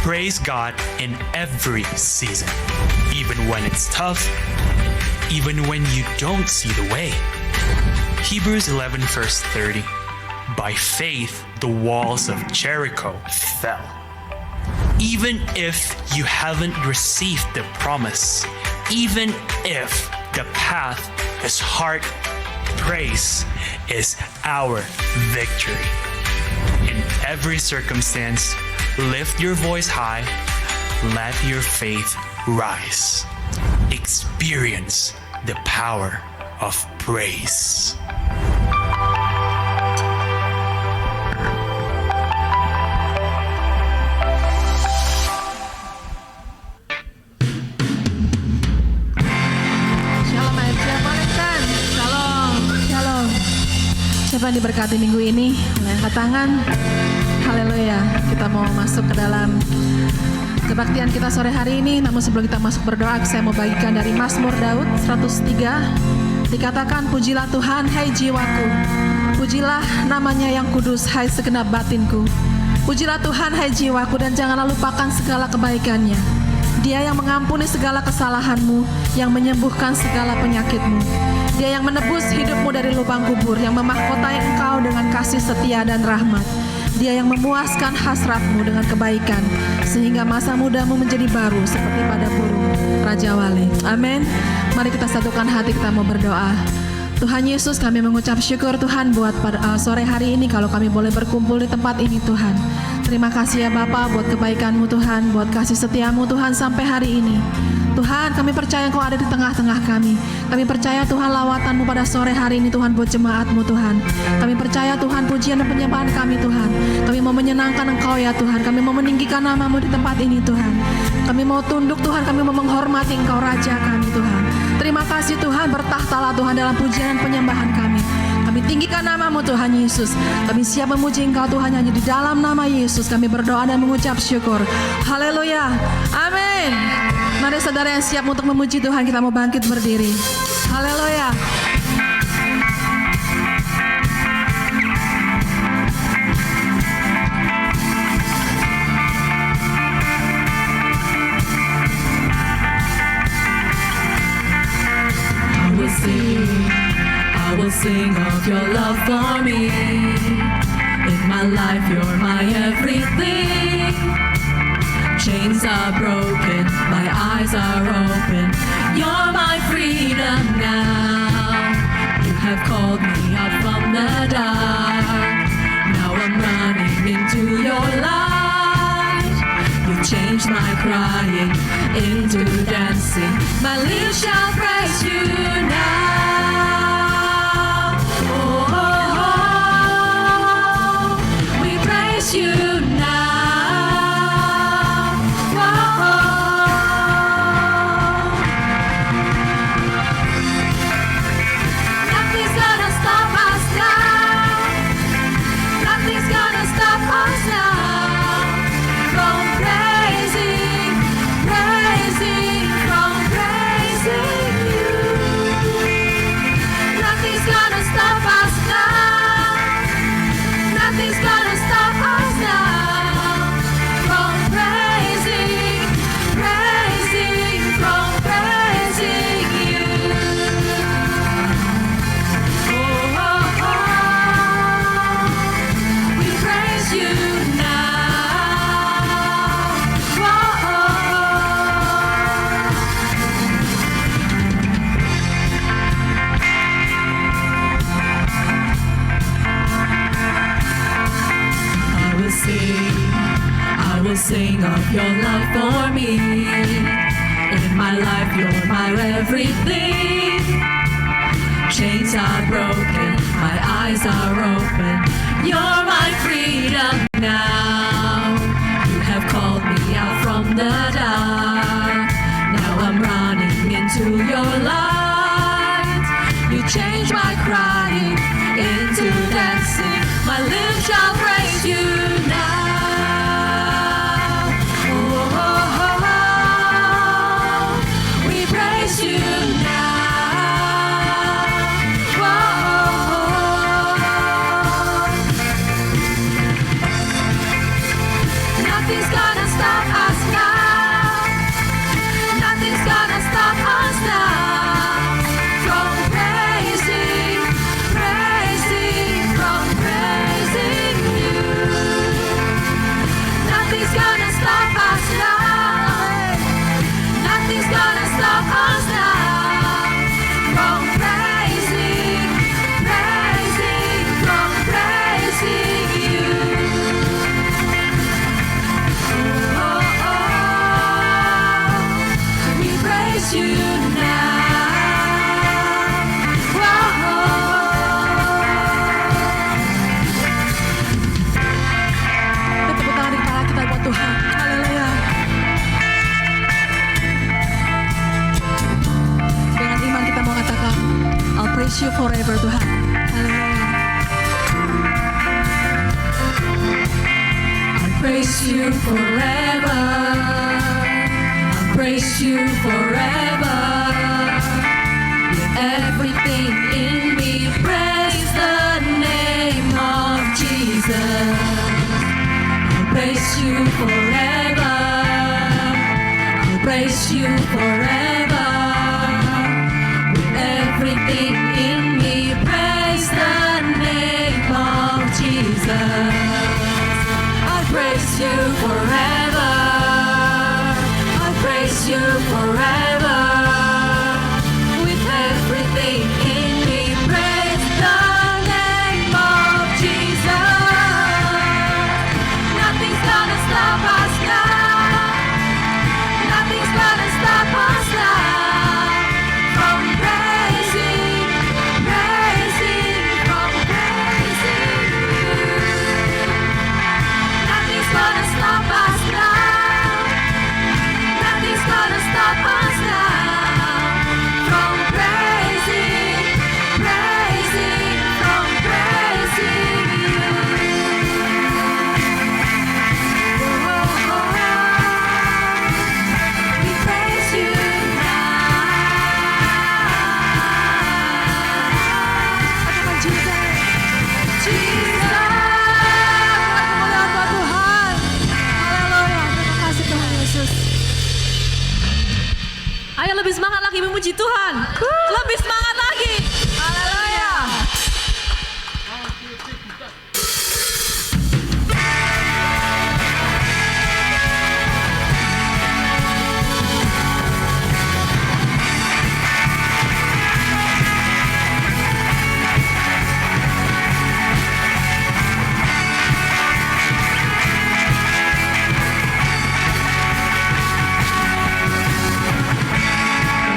Praise God in every season, even when it's tough, even when you don't see the way. Hebrews 11 verse 30. By faith, the walls of Jericho fell. Even if you haven't received the promise, even if the path is hard, praise is our victory. In every circumstance, lift your voice high, let your faith rise. Experience the power of praise. Shalom AFC Connected. Shalom, shalom. Siapa yang diberkati minggu ini? Angkat tangan. Haleluya. Kita mau masuk ke dalam kebaktian kita sore hari ini. Namun sebelum kita masuk berdoa, saya mau bagikan dari Mazmur Daud 103. Dikatakan, pujilah Tuhan, hai jiwaku. Pujilah namanya yang kudus, hai segenap batinku. Pujilah Tuhan, hai jiwaku, dan janganlah lupakan segala kebaikannya. Dia yang mengampuni segala kesalahanmu, yang menyembuhkan segala penyakitmu. Dia yang menebus hidupmu dari lubang kubur, yang memahkotai engkau dengan kasih setia dan rahmat. Dia yang memuaskan hasratmu dengan kebaikan, sehingga masa mudamu menjadi baru seperti pada burung Raja Wali. Amin. Mari kita satukan hati, kita mau berdoa. Tuhan Yesus, kami mengucap syukur Tuhan buat sore hari ini kalau kami boleh berkumpul di tempat ini Tuhan. Terima kasih ya Bapa buat kebaikan-Mu Tuhan, buat kasih setia-Mu Tuhan sampai hari ini. Tuhan, kami percaya Engkau ada di tengah-tengah kami. Kami percaya Tuhan lawatan-Mu pada sore hari ini Tuhan buat jemaat-Mu Tuhan. Kami percaya Tuhan pujian dan penyembahan kami Tuhan. Kami mau menyenangkan Engkau ya Tuhan. Kami mau meninggikan nama-Mu di tempat ini Tuhan. Kami mau tunduk Tuhan, kami mau menghormati Engkau Raja kami Tuhan. Terima kasih Tuhan, bertahtalah Tuhan dalam pujian dan penyembahan kami. Kami tinggikan nama-Mu Tuhan Yesus. Kami siap memuji Engkau Tuhan, hanya di dalam nama Yesus kami berdoa dan mengucap syukur. Haleluya. Amin. Mari saudara yang siap untuk memuji Tuhan, kita mau bangkit berdiri. Haleluya. I will sing of your love for me. In my life, you're my everything. Chains are broken, my eyes are open. You're my freedom now. You have called me out from the dark. Now I'm running into your light. You've changed my crying into dancing. My lips shall praise you now. Oh, oh, oh. We praise you now. Sing of your love for me. In my life, you're my everything. Chains are broken, my eyes are open. You're my freedom now. You have called me out from the dark. Now I'm running into your light. You change my crying into dancing. My lips shall praise you now. Nothing's gonna stop us now. Nothing's gonna stop us now from praising, from praising you. Nothing's gonna stop us now. Nothing's gonna stop us now from praising, from praising you. Oh, oh, we praise you now. Tepuk tangan di kepala kita buat Tuhan. Haleluya. Dengan iman kita mau katakan, I'll praise you forever Tuhan. Haleluya. I'll praise you forever. I'll praise you forever. With everything in me, praise the name of Jesus. I'll praise you forever. I'll praise you forever. With everything in me, praise the name of Jesus. I praise you forever. I praise you forever. With everything in me, praise the name of Jesus. Nothing's gonna stop us now. Nothing's gonna stop us now from praising, from praising you. Nothing's gonna stop us now. Nothing's gonna stop us now from praising, from praising you. Oh, we praise you Katakan Jesus. now, Kemuliaan buat Tuhan. Haleluya. Terima kasih Tuhan Yesus. Ayo lebih semangat lagi memuji Tuhan. Lebih semangat lagi. Haleluya.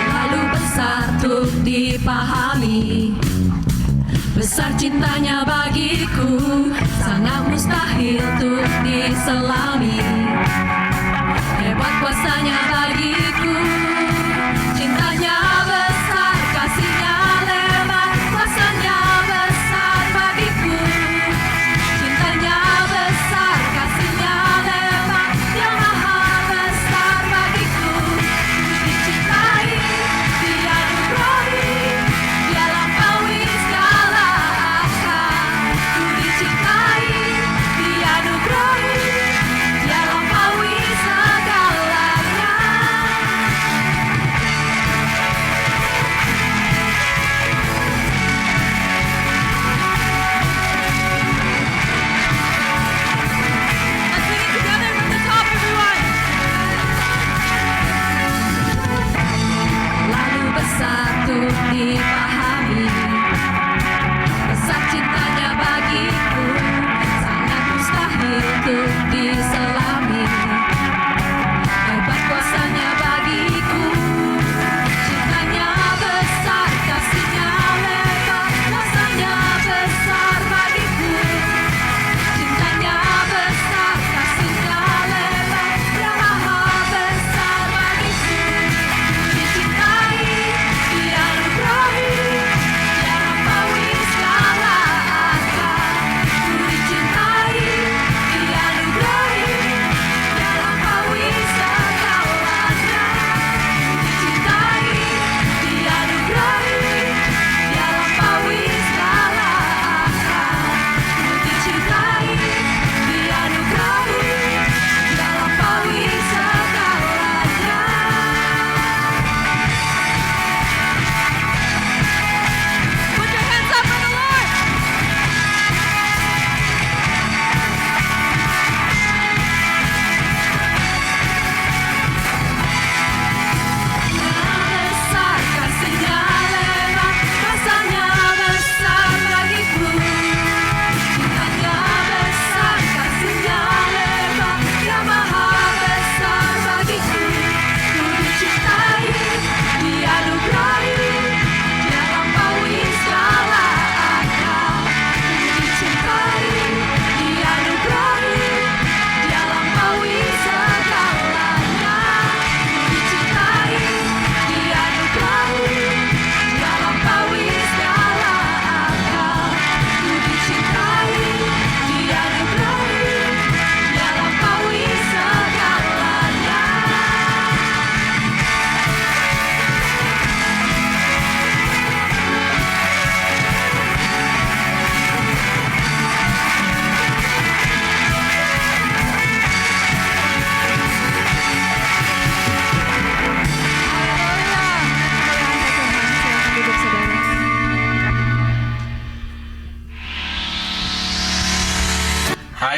lalu besar untuk dipahami. Besar cintanya bagiku, sangat mustahil untuk diselami. Hebat kuasanya bagiku, cintanya besar, kasihnya lebar, kuasanya besar bagiku. Cintanya besar, kasihnya lebar, yang maha besar bagiku. Dicintai, dianugerahi, dia lampaui segala akal. Ku dicintai, dianugerahi, dia lampaui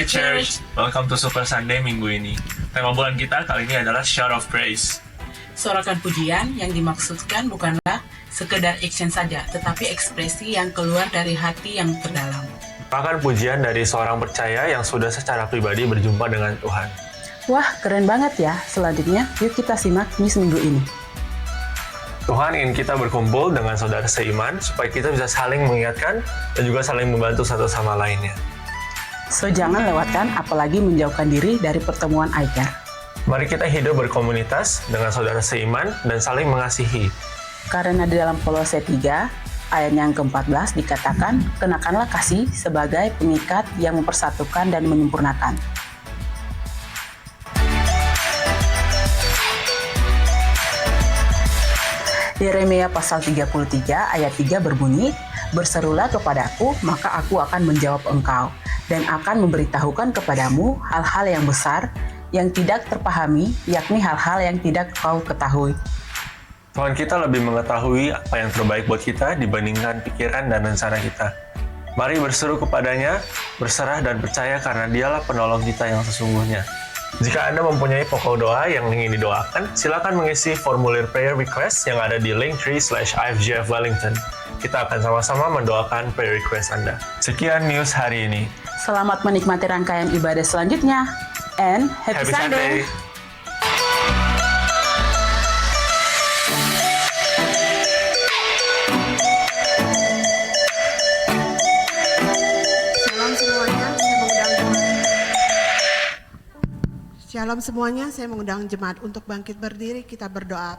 Hai Church, welcome to Super Sunday minggu ini. Tema bulan kita kali ini adalah Shout of Praise. Sorakan pujian yang dimaksudkan bukanlah sekedar action saja, tetapi ekspresi yang keluar dari hati yang terdalam. Bahkan pujian dari seorang percaya yang sudah secara pribadi berjumpa dengan Tuhan. Wah, keren banget ya. Selanjutnya, yuk kita simak news minggu ini. Tuhan ingin kita berkumpul dengan saudara seiman supaya kita bisa saling mengingatkan dan juga saling membantu satu sama lainnya. So, jangan lewatkan apalagi menjauhkan diri dari pertemuan iCare. Mari kita hidup berkomunitas dengan saudara seiman dan saling mengasihi. Karena di dalam Kolose 3, ayat yang ke-14 dikatakan, kenakanlah kasih sebagai pengikat yang mempersatukan dan menyempurnakan. Yeremia pasal 33 ayat 3 berbunyi, berserulah kepadaku, maka aku akan menjawab engkau, dan akan memberitahukan kepadamu hal-hal yang besar, yang tidak terpahami, yakni hal-hal yang tidak kau ketahui. Tuhan kita lebih mengetahui apa yang terbaik buat kita dibandingkan pikiran dan rencana kita. Mari berseru kepadanya, berserah dan percaya karena dialah penolong kita yang sesungguhnya. Jika Anda mempunyai pokok doa yang ingin didoakan, silakan mengisi formulir prayer request yang ada di linktree/IFGF Wellington. Kita akan sama-sama mendoakan prayer request Anda. Sekian news hari ini. Selamat menikmati rangkaian ibadah selanjutnya, and happy Sunday! Shalom semuanya, saya mengundang jemaat untuk bangkit berdiri, kita berdoa.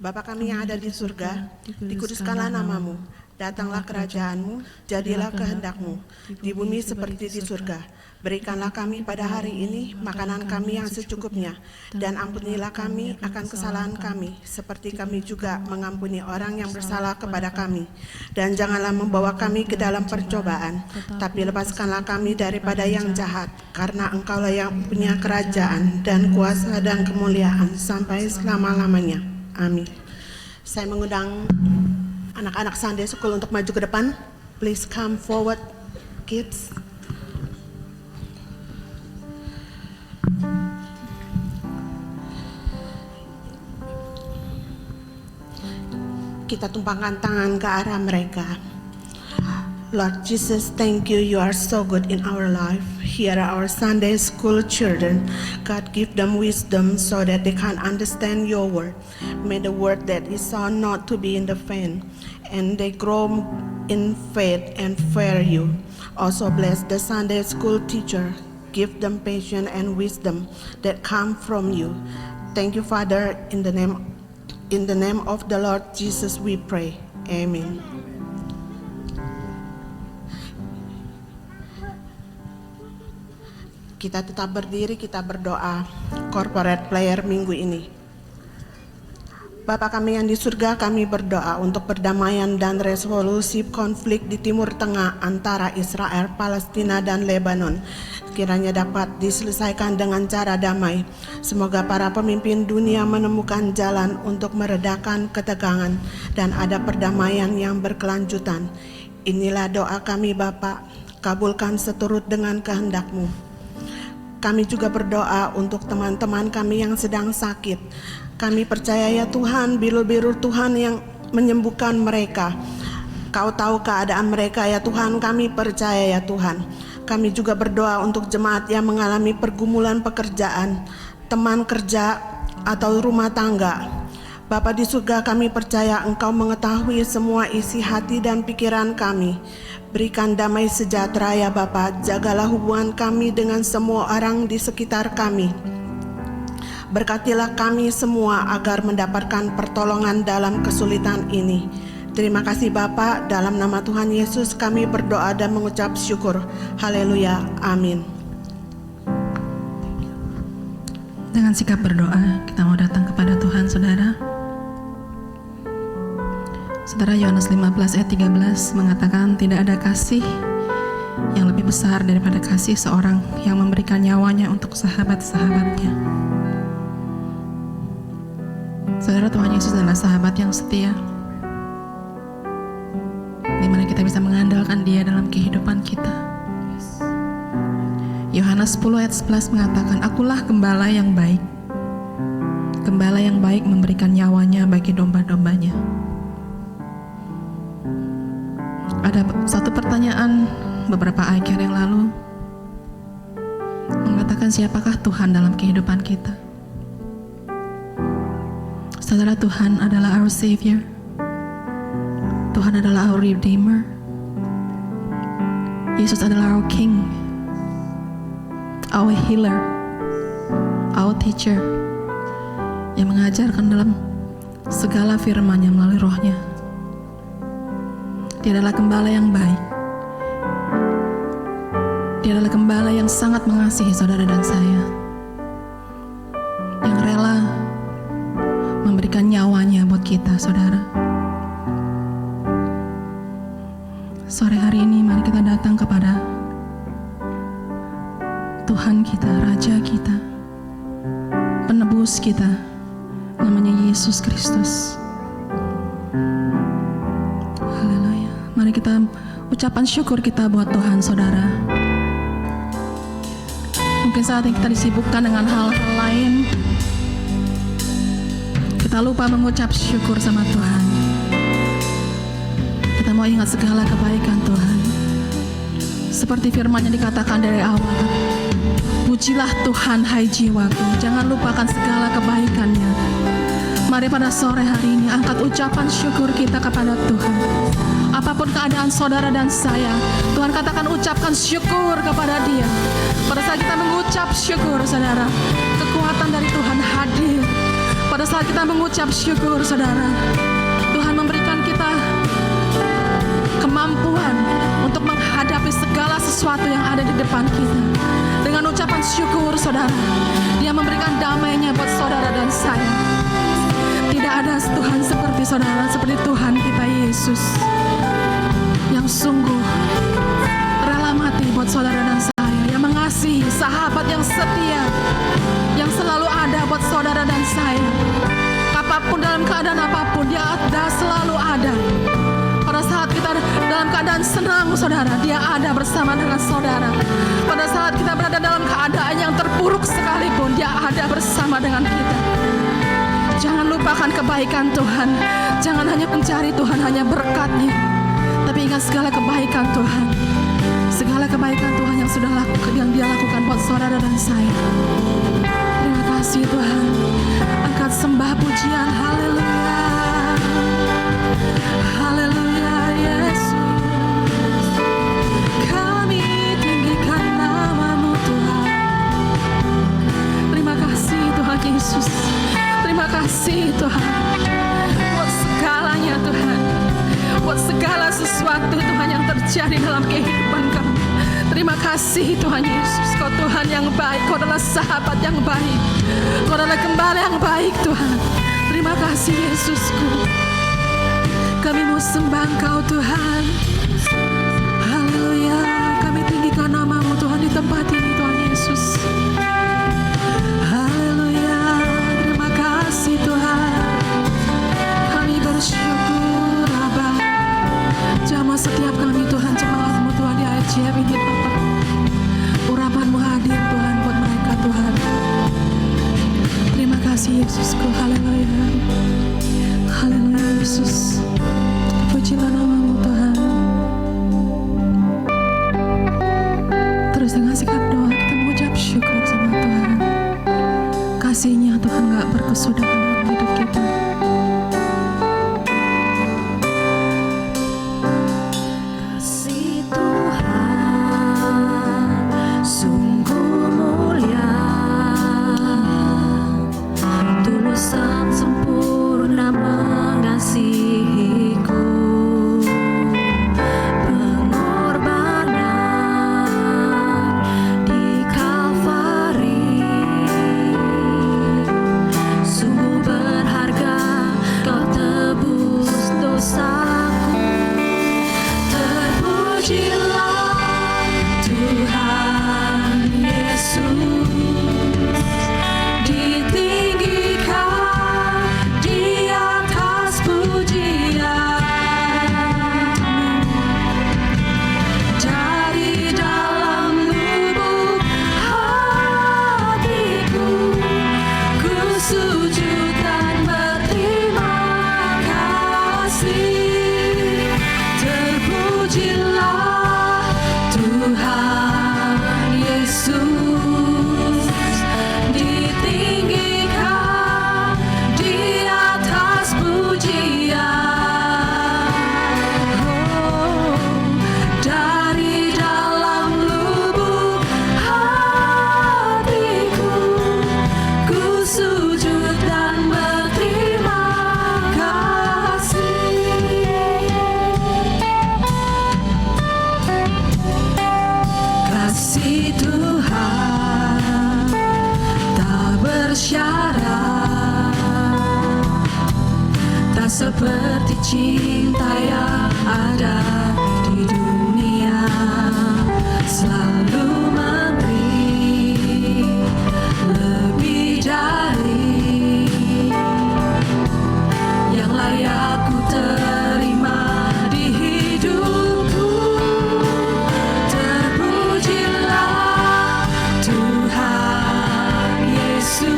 Bapa kami yang ada di surga, dikuduskanlah namamu, datanglah kerajaanmu, jadilah kehendakmu, di bumi seperti di surga. Berikanlah kami pada hari ini makanan kami yang secukupnya, dan ampunilah kami akan kesalahan kami, seperti kami juga mengampuni orang yang bersalah kepada kami. Dan janganlah membawa kami ke dalam percobaan, tapi lepaskanlah kami daripada yang jahat, karena Engkaulah yang punya kerajaan dan kuasa dan kemuliaan sampai selama-lamanya. Amin. Saya mengundang anak-anak Sunday School untuk maju ke depan. Please come forward, kids. Kita tumpangkan tangan ke arah mereka. Lord Jesus, thank you. You are so good in our life. Here are our Sunday school children. God, give them wisdom so that they can understand your word. May the word that is sown not to be in the faint, and they grow in faith and fear you. Also bless the Sunday school teacher. Give them patience and wisdom that come from you. Thank you, Father, in the name of the Lord Jesus we pray. Amen. Kita tetap berdiri, kita berdoa. Corporate prayer minggu ini. Bapa kami yang di surga, kami berdoa untuk perdamaian dan resolusi konflik di Timur Tengah antara Israel, Palestina, dan Lebanon. Kiranya dapat diselesaikan dengan cara damai. Semoga para pemimpin dunia menemukan jalan untuk meredakan ketegangan dan ada perdamaian yang berkelanjutan. Inilah doa kami Bapa, kabulkan seturut dengan kehendak-Mu. Kami juga berdoa untuk teman-teman kami yang sedang sakit. Kami percaya ya Tuhan, biru-biru Tuhan yang menyembuhkan mereka. Kau tahu keadaan mereka ya Tuhan, kami percaya ya Tuhan. Kami juga berdoa untuk jemaat yang mengalami pergumulan pekerjaan, teman kerja, atau rumah tangga. Bapa di surga, kami percaya Engkau mengetahui semua isi hati dan pikiran kami. Berikan damai sejahtera ya Bapa, jagalah hubungan kami dengan semua orang di sekitar kami. Berkatilah kami semua agar mendapatkan pertolongan dalam kesulitan ini. Terima kasih Bapa, dalam nama Tuhan Yesus kami berdoa dan mengucap syukur. Haleluya, amin. Dengan sikap berdoa, kita mau datang kepada Tuhan, saudara. Saudara, Yohanes 15 ayat 13 mengatakan tidak ada kasih yang lebih besar daripada kasih seorang yang memberikan nyawanya untuk sahabat-sahabatnya. Saudara, Tuhan Yesus adalah sahabat yang setia, di mana kita bisa bisa mengandalkan Dia dalam kehidupan kita. Yohanes 10 ayat 11 mengatakan, Akulah gembala yang baik. Gembala yang baik memberikan nyawanya bagi domba-dombanya. Ada satu pertanyaan beberapa ayat yang lalu mengatakan, siapakah Tuhan dalam kehidupan kita? Saudara, Tuhan adalah our Savior. Tuhan adalah our Redeemer. Yesus adalah our King, our Healer, our Teacher, yang mengajarkan dalam segala firman-Nya melalui Roh-Nya. Dia adalah gembala yang baik. Dia adalah gembala yang sangat mengasihi saudara dan saya, yang rela memberikan nyawanya buat kita, saudara. Sore hari ini mari kita datang kepada Tuhan kita, Raja kita, penebus kita, namanya Yesus Kristus. Haleluya. Mari kita ucapan syukur kita buat Tuhan, saudara. Mungkin saat ini kita disibukkan dengan hal-hal lain, kita lupa mengucap syukur sama Tuhan. Kita mau ingat segala kebaikan Tuhan. Seperti firman-Nya dikatakan dari awal, pujilah Tuhan hai jiwaku, jangan lupakan segala kebaikan-Nya. Mari pada sore hari ini angkat ucapan syukur kita kepada Tuhan. Apapun keadaan saudara dan saya, Tuhan katakan ucapkan syukur kepada Dia. Pada saat kita mengucap syukur, saudara, kekuatan dari Tuhan hadir. Pada saat kita mengucap syukur, saudara, Tuhan memberikan kita kemampuan untuk menghadapi segala sesuatu yang ada di depan kita. Dengan ucapan syukur, saudara, Dia memberikan damai-Nya buat saudara dan saya. Tidak ada Tuhan seperti saudara, seperti Tuhan kita Yesus, yang sungguh rela mati buat saudara dan saya, yang mengasihi, sahabat yang setia, yang selalu ada buat saudara dan saya. Apapun, dalam keadaan apapun, Dia ada, selalu ada. Pada saat kita dalam keadaan senang, saudara, Dia ada bersama dengan saudara. Pada saat kita berada dalam keadaan yang terpuruk sekalipun, Dia ada bersama dengan kita. Jangan lupakan kebaikan Tuhan. Jangan hanya mencari Tuhan hanya berkat-Nya, tapi ingat segala kebaikan Tuhan. Segala kebaikan Tuhan yang sudah yang Dia lakukan buat saudara dan saya. Terima kasih Tuhan. Angkat sembah pujian, haleluya. Haleluya Yesus. Kami tinggikan nama-Mu Tuhan. Terima kasih Tuhan Yesus. Terima kasih Tuhan buat segalanya Tuhan, buat segala sesuatu Tuhan yang terjadi dalam kehidupan kami. Terima kasih Tuhan Yesus. Kau Tuhan yang baik, Kau adalah sahabat yang baik, Kau adalah gembala yang baik Tuhan. Terima kasih Yesusku. Kami mau sembah Engkau Tuhan. Haleluya. Kami tinggikan nama-Mu Tuhan di tempat ini Tuhan Yesus. Tuhan, kami bersyukur Abba. Jamah setiap kami Tuhan, jemaat-Mu Tuhan di ICF ini Bapa. Urapan-Mu hadir Tuhan buat mereka Tuhan. Terima kasih Yesusku, haleluya. Haleluya Yesus. Pujilah nama-Mu Tuhan. Terus dengan sikap doa kita mengucap syukur sama Tuhan. Kasih-Nya Tuhan gak berkesudahan dalam hidup kita. Kasih Tuhan sungguh mulia, tulus dan sempurna mengasihiku. Pengorbanan di Kalvari sungguh Tuhan Yesus ditinggikan di atas pujian. Oh, dari dalam lubuk hatiku ku sujud dan berterima kasih. Kasih Tuhan tak bersyarat, tak seperti cinta yang ada di dunia, selalu memberi lebih dari yang layak ku terima di hidupku. Terpujilah Tuhan Yesus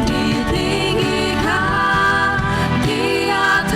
ditinggikan di atas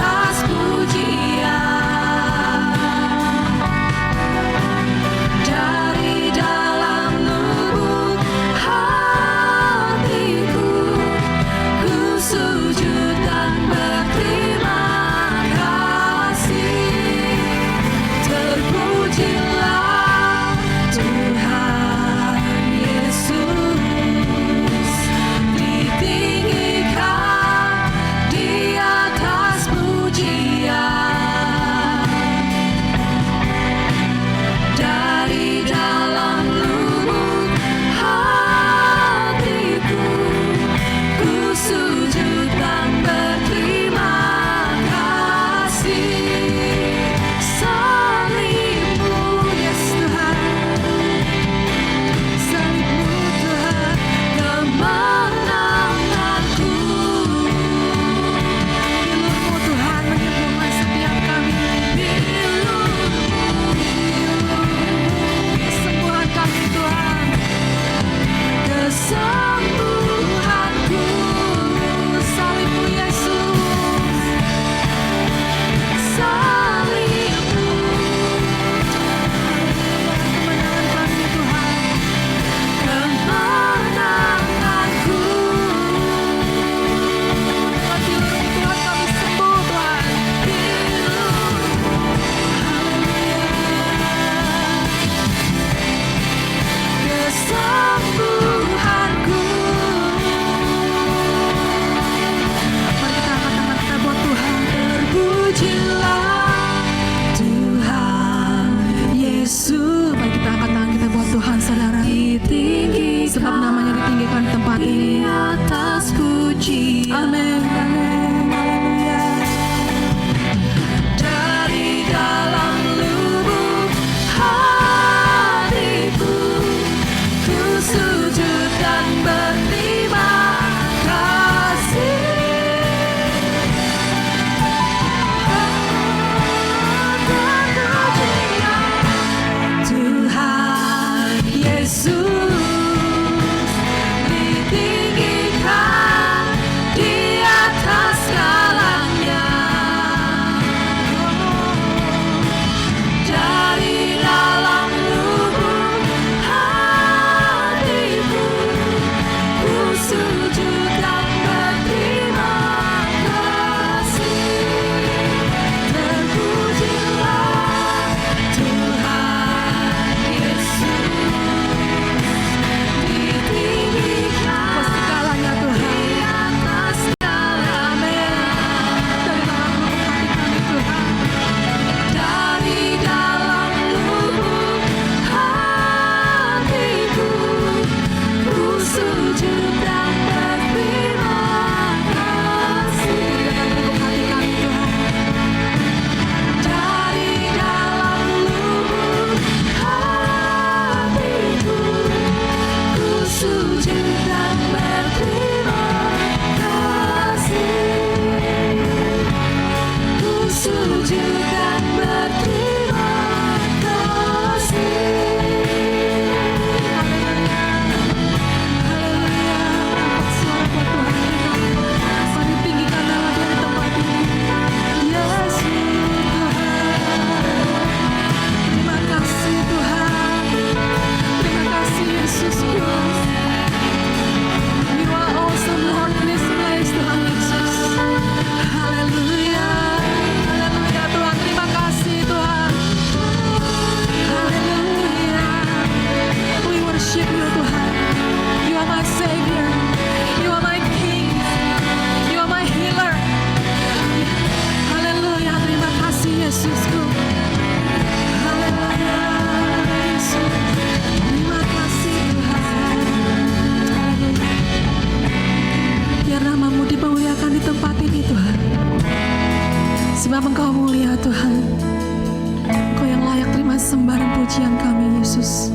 pujian kami, Yesus.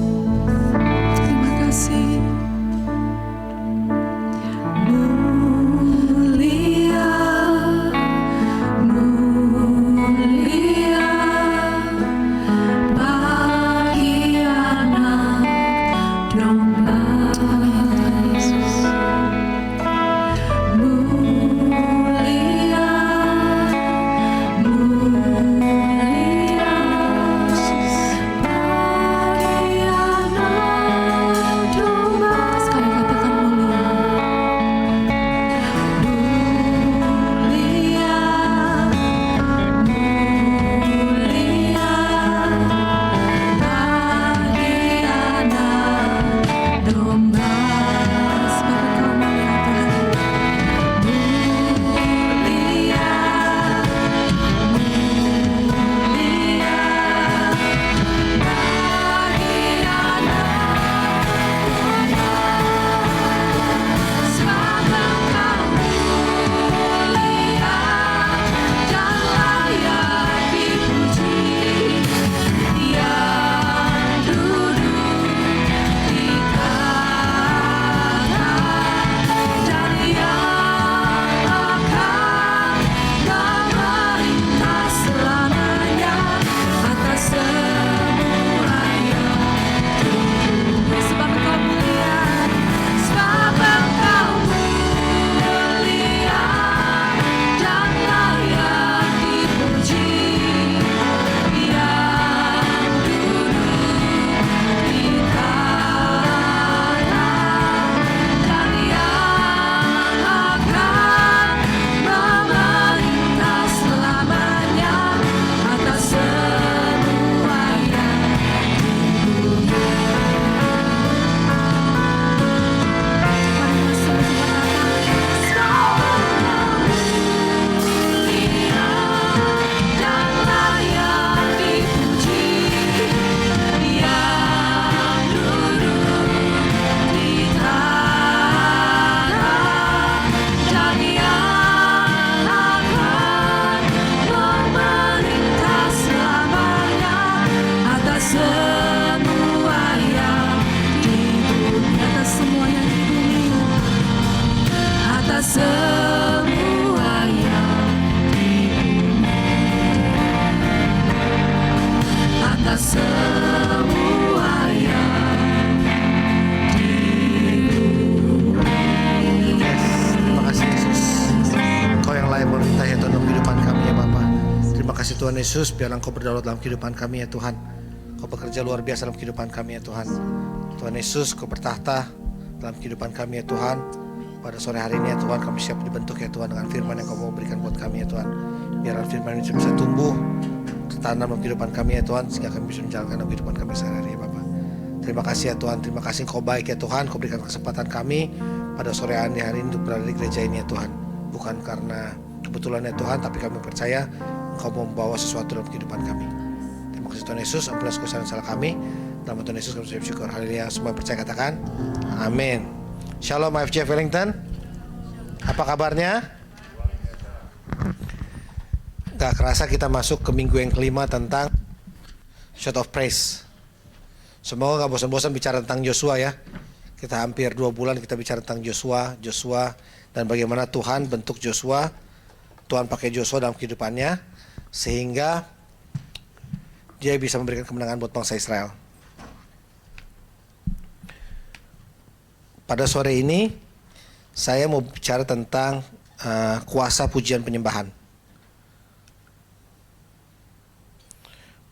Terima kasih. Mulia, mulia bagi anak domba. Yesus. Mulia, mulia bagi anak domba. Sekali katakan mulia. Mulia, mulia bagi anak domba. Sebab Engkau mulia, Tuhan Yesus, biarlah Engkau berdaulat dalam kehidupan kami ya Tuhan. Kau bekerja luar biasa dalam kehidupan kami ya Tuhan. Tuhan Yesus, Kau bertahta dalam kehidupan kami ya Tuhan. Pada sore hari ini ya Tuhan, kami siap dibentuk ya Tuhan dengan firman yang Kau mau berikan buat kami ya Tuhan. Biarlah firman ini bisa tumbuh, tertanam dalam kehidupan kami ya Tuhan, sehingga kami bisa menjalankan dalam kehidupan kami sehari-hari ya Bapak. Terima kasih ya Tuhan, terima kasih Engkau baik ya Tuhan. Kau berikan kesempatan kami pada sore hari ini untuk berada di gereja ini ya Tuhan. Bukan karena kebetulan ya Tuhan, tapi kami percaya Engkau mau membawa sesuatu dalam kehidupan kami. Terima kasih Tuhan Yesus, ampunilah kesalahan salah kami. Dalam Tuhan Yesus kami bersyukur. Haleluya. Semua percaya katakan amin. Shalom IFJF Wellington. Apa kabarnya? Gak kerasa kita masuk ke minggu yang kelima tentang Shout of Praise. Semoga gak bosan-bosan bicara tentang Yosua ya. Kita hampir 2 bulan kita bicara tentang Yosua dan bagaimana Tuhan bentuk Yosua. Tuhan pakai Yosua dalam kehidupannya sehingga dia bisa memberikan kemenangan buat bangsa Israel. Pada sore ini saya mau bicara tentang kuasa pujian penyembahan.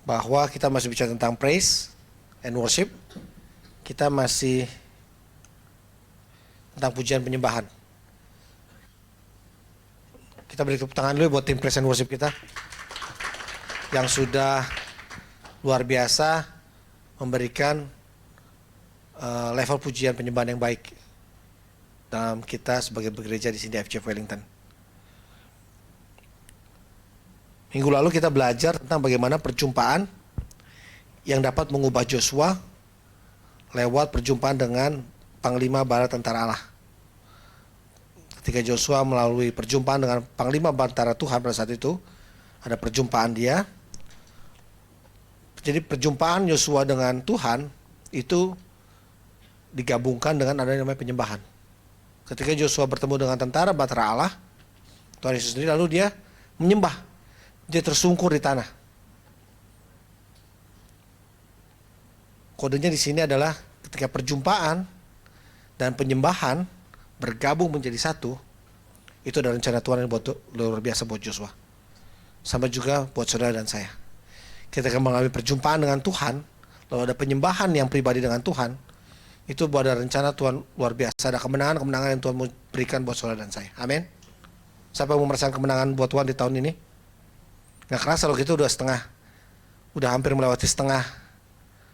Bahwa kita masih bicara tentang praise and worship, kita masih tentang pujian penyembahan. Kita beri tepuk tangan dulu buat tim praise and worship kita yang sudah luar biasa memberikan level pujian penyembahan yang baik dalam kita sebagai bergereja di sini IFJF Wellington. Minggu lalu kita belajar tentang bagaimana perjumpaan yang dapat mengubah Joshua lewat perjumpaan dengan Panglima Bala Tentara Allah. Ketika Joshua melalui perjumpaan dengan Panglima Bala Tentara Tuhan pada saat itu, ada perjumpaan dia. Jadi perjumpaan Yosua dengan Tuhan itu digabungkan dengan ada yang namanya penyembahan. Ketika Yosua bertemu dengan tentara Batra Allah, Tuhan Yesus sendiri, lalu dia menyembah. Dia tersungkur di tanah. Kodenya di sini adalah ketika perjumpaan dan penyembahan bergabung menjadi satu, itu adalah rencana Tuhan yang luar biasa buat Yosua. Sama juga buat saudara dan saya. Ketika mengalami perjumpaan dengan Tuhan, lalu ada penyembahan yang pribadi dengan Tuhan, itu ada rencana Tuhan luar biasa. Ada kemenangan yang Tuhan mau berikan buat saudara dan saya. Amin. Siapa yang mau merasakan kemenangan buat Tuhan di tahun ini? Nggak kerasa loh, kita udah hampir melewati setengah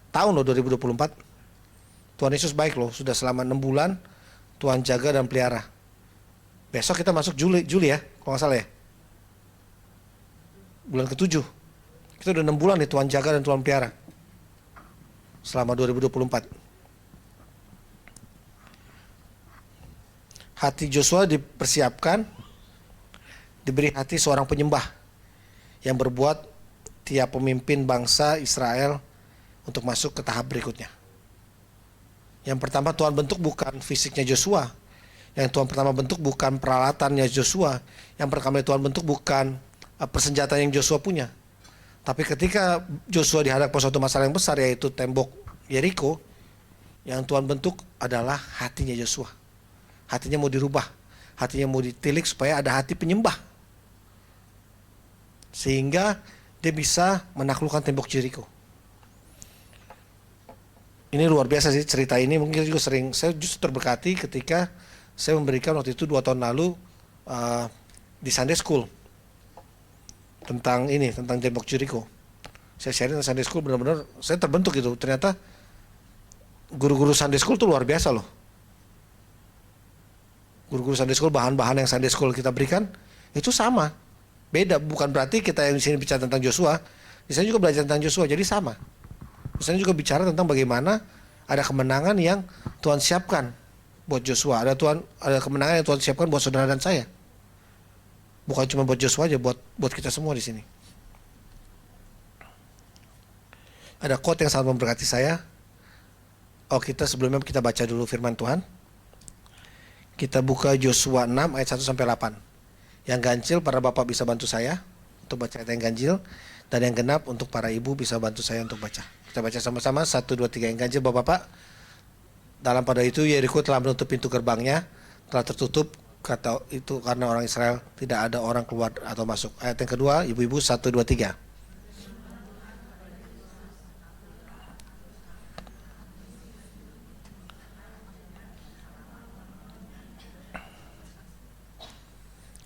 tahun loh 2024. Tuhan Yesus baik loh, sudah selama 6 bulan Tuhan jaga dan pelihara. Besok kita masuk Juli ya, kalau nggak salah ya. Bulan ke-7. Kita udah 6 bulan nih Tuhan jaga dan Tuhan pelihara. Selama 2024. Hati Joshua dipersiapkan, diberi hati seorang penyembah yang berbuat tiap pemimpin bangsa Israel untuk masuk ke tahap berikutnya. Yang pertama Tuhan bentuk bukan fisiknya Joshua. Yang Tuhan pertama bentuk bukan peralatannya Joshua. Yang pertama Tuhan bentuk bukan persenjataan yang Joshua punya. Tapi ketika Joshua dihadapkan pada suatu masalah yang besar, yaitu tembok Yeriko, yang Tuhan bentuk adalah hatinya Joshua. Hatinya mau dirubah, hatinya mau ditilik supaya ada hati penyembah. Sehingga dia bisa menaklukkan tembok Yeriko. Ini luar biasa sih cerita ini, mungkin juga sering, saya justru terberkati ketika saya memberikan waktu itu 2 tahun lalu di Sunday School. Tentang tembok Yeriko. Saya sharing tentang Sunday School, benar-benar saya terbentuk gitu. Ternyata guru-guru Sunday School itu luar biasa loh. Guru-guru Sunday School, bahan-bahan yang Sunday School kita berikan, itu sama. Beda, bukan berarti kita yang di sini bicara tentang Joshua, di sana juga belajar tentang Joshua, jadi sama. Di sana juga bicara tentang bagaimana ada kemenangan yang Tuhan siapkan buat Joshua. Ada kemenangan yang Tuhan siapkan buat saudara dan saya. Bukan cuma buat Joshua aja, buat kita semua di sini. Ada quote yang sangat memberkati saya. Sebelumnya kita baca dulu firman Tuhan. Kita buka Yosua 6 ayat 1 sampai 8. Yang ganjil para bapak bisa bantu saya untuk baca ayat yang ganjil, dan yang genap untuk para ibu bisa bantu saya untuk baca. Kita baca sama-sama 1 2 3 yang ganjil bapak-bapak. Dalam pada itu Yeriko telah menutup pintu gerbangnya, telah tertutup kata itu karena orang Israel, tidak ada orang keluar atau masuk. Ayat yang kedua, ibu-ibu 1 2 3.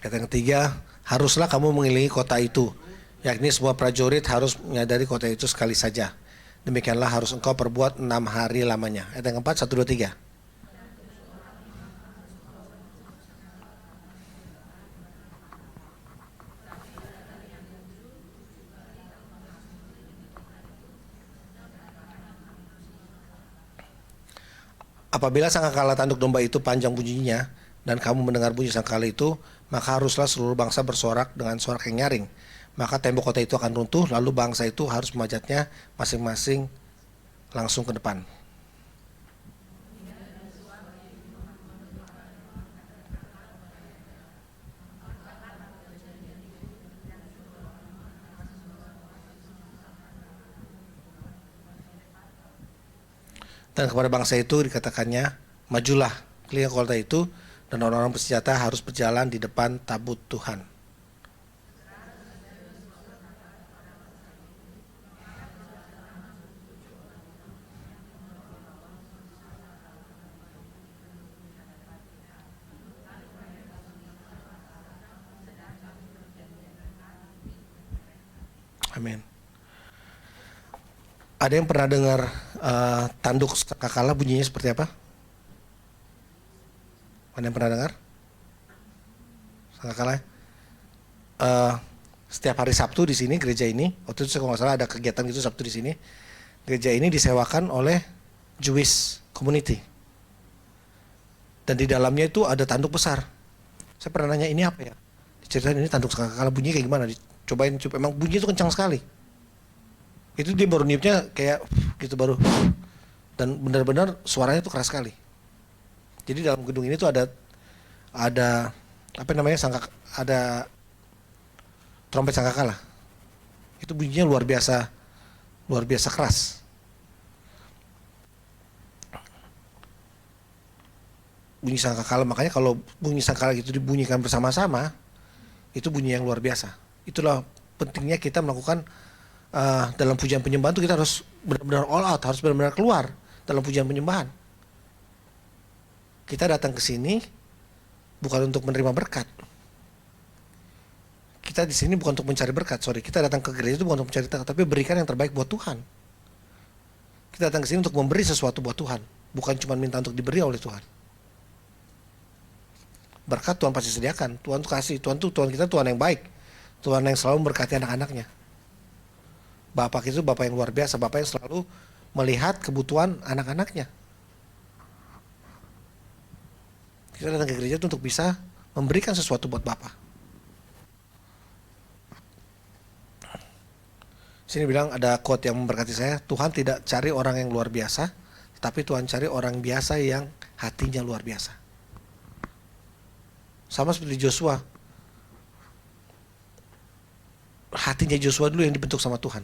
Ayat yang ketiga, haruslah kamu mengelilingi kota itu, yakni semua prajurit harus menyadari kota itu sekali saja. Demikianlah harus engkau perbuat 6 hari lamanya. Ayat yang keempat, 1 2 3. Apabila sangkakala tanduk domba itu panjang bunyinya, dan kamu mendengar bunyi sangkakala itu, maka haruslah seluruh bangsa bersorak dengan sorak yang nyaring. Maka tembok kota itu akan runtuh, lalu bangsa itu harus memajatnya masing-masing langsung ke depan. Dan kepada bangsa itu dikatakannya, majulah, keliling kota itu, dan orang-orang bersenjata harus berjalan di depan tabut Tuhan. Amin. Ada yang pernah dengar tanduk sangkakala bunyinya seperti apa? Ada yang pernah dengar? Sangkakala? Setiap hari Sabtu di sini, gereja ini, waktu itu kalau nggak salah ada kegiatan gitu Sabtu di sini. Gereja ini disewakan oleh Jewish community. Dan di dalamnya itu ada tanduk besar. Saya pernah nanya, ini apa ya? Diceritain ini tanduk sangkakala, bunyinya kayak gimana? Dicobain, emang bunyinya itu kencang sekali. Itu dia baru niupnya kayak gitu baru. Dan benar-benar suaranya tuh keras sekali. Jadi dalam gedung ini tuh ada apa namanya, ada trompet sangkakala. Itu bunyinya luar biasa keras. Bunyi sangkakala, makanya kalau bunyi sangkakala itu dibunyikan bersama-sama, itu bunyi yang luar biasa. Itulah pentingnya kita melakukan dalam pujian penyembahan itu kita harus benar-benar all out, harus benar-benar keluar dalam pujian penyembahan. Kita datang ke sini bukan untuk menerima berkat. Kita di sini bukan untuk mencari berkat, Kita datang ke gereja itu bukan untuk mencari berkat, tapi berikan yang terbaik buat Tuhan. Kita datang ke sini untuk memberi sesuatu buat Tuhan, bukan cuma minta untuk diberi oleh Tuhan. Berkat Tuhan pasti sediakan, Tuhan tuh kasih, Tuhan kita Tuhan yang baik, Tuhan yang selalu memberkati anak-anaknya. Bapak itu Bapak yang luar biasa, Bapak yang selalu melihat kebutuhan anak-anaknya. Kita datang ke gereja itu untuk bisa memberikan sesuatu buat Bapak. Sini bilang ada quote yang memberkati saya, Tuhan tidak cari orang yang luar biasa, tapi Tuhan cari orang biasa yang hatinya luar biasa. Sama seperti Joshua. Hatinya Joshua dulu yang dibentuk sama Tuhan.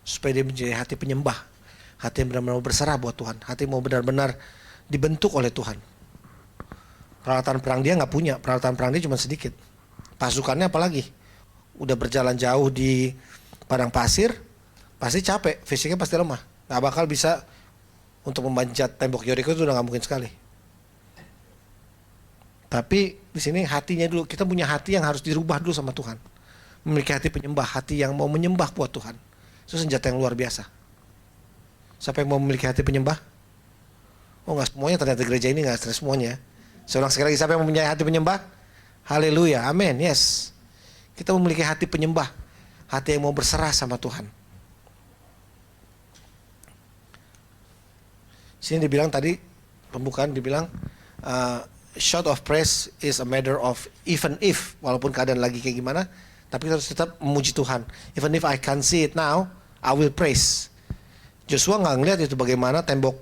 Supaya dia menjadi hati penyembah, hati yang benar-benar berserah buat Tuhan, hati yang mau benar-benar dibentuk oleh Tuhan. Peralatan perang dia nggak punya, peralatan perang dia cuma sedikit. Pasukannya apalagi, udah berjalan jauh di padang pasir, pasti capek, fisiknya pasti lemah, nggak bakal bisa untuk memanjat tembok Yeriko, itu udah nggak mungkin sekali. Tapi di sini hatinya dulu, kita punya hati yang harus dirubah dulu sama Tuhan. Memiliki hati penyembah, hati yang mau menyembah buat Tuhan. Itu senjata yang luar biasa. Siapa yang mau memiliki hati penyembah? Oh, nggak semuanya, ternyata gereja ini nggak semuanya. Saya ulang sekali lagi, siapa yang mempunyai hati penyembah? Haleluya, amin, yes. Kita memiliki hati penyembah, hati yang mau berserah sama Tuhan. Sini dibilang tadi, pembukaan dibilang, shout of praise is a matter of even if, walaupun keadaan lagi kayak gimana, tapi kita harus tetap memuji Tuhan. Even if I can't see it now, I will praise. Joshua nggak ngeliat itu bagaimana tembok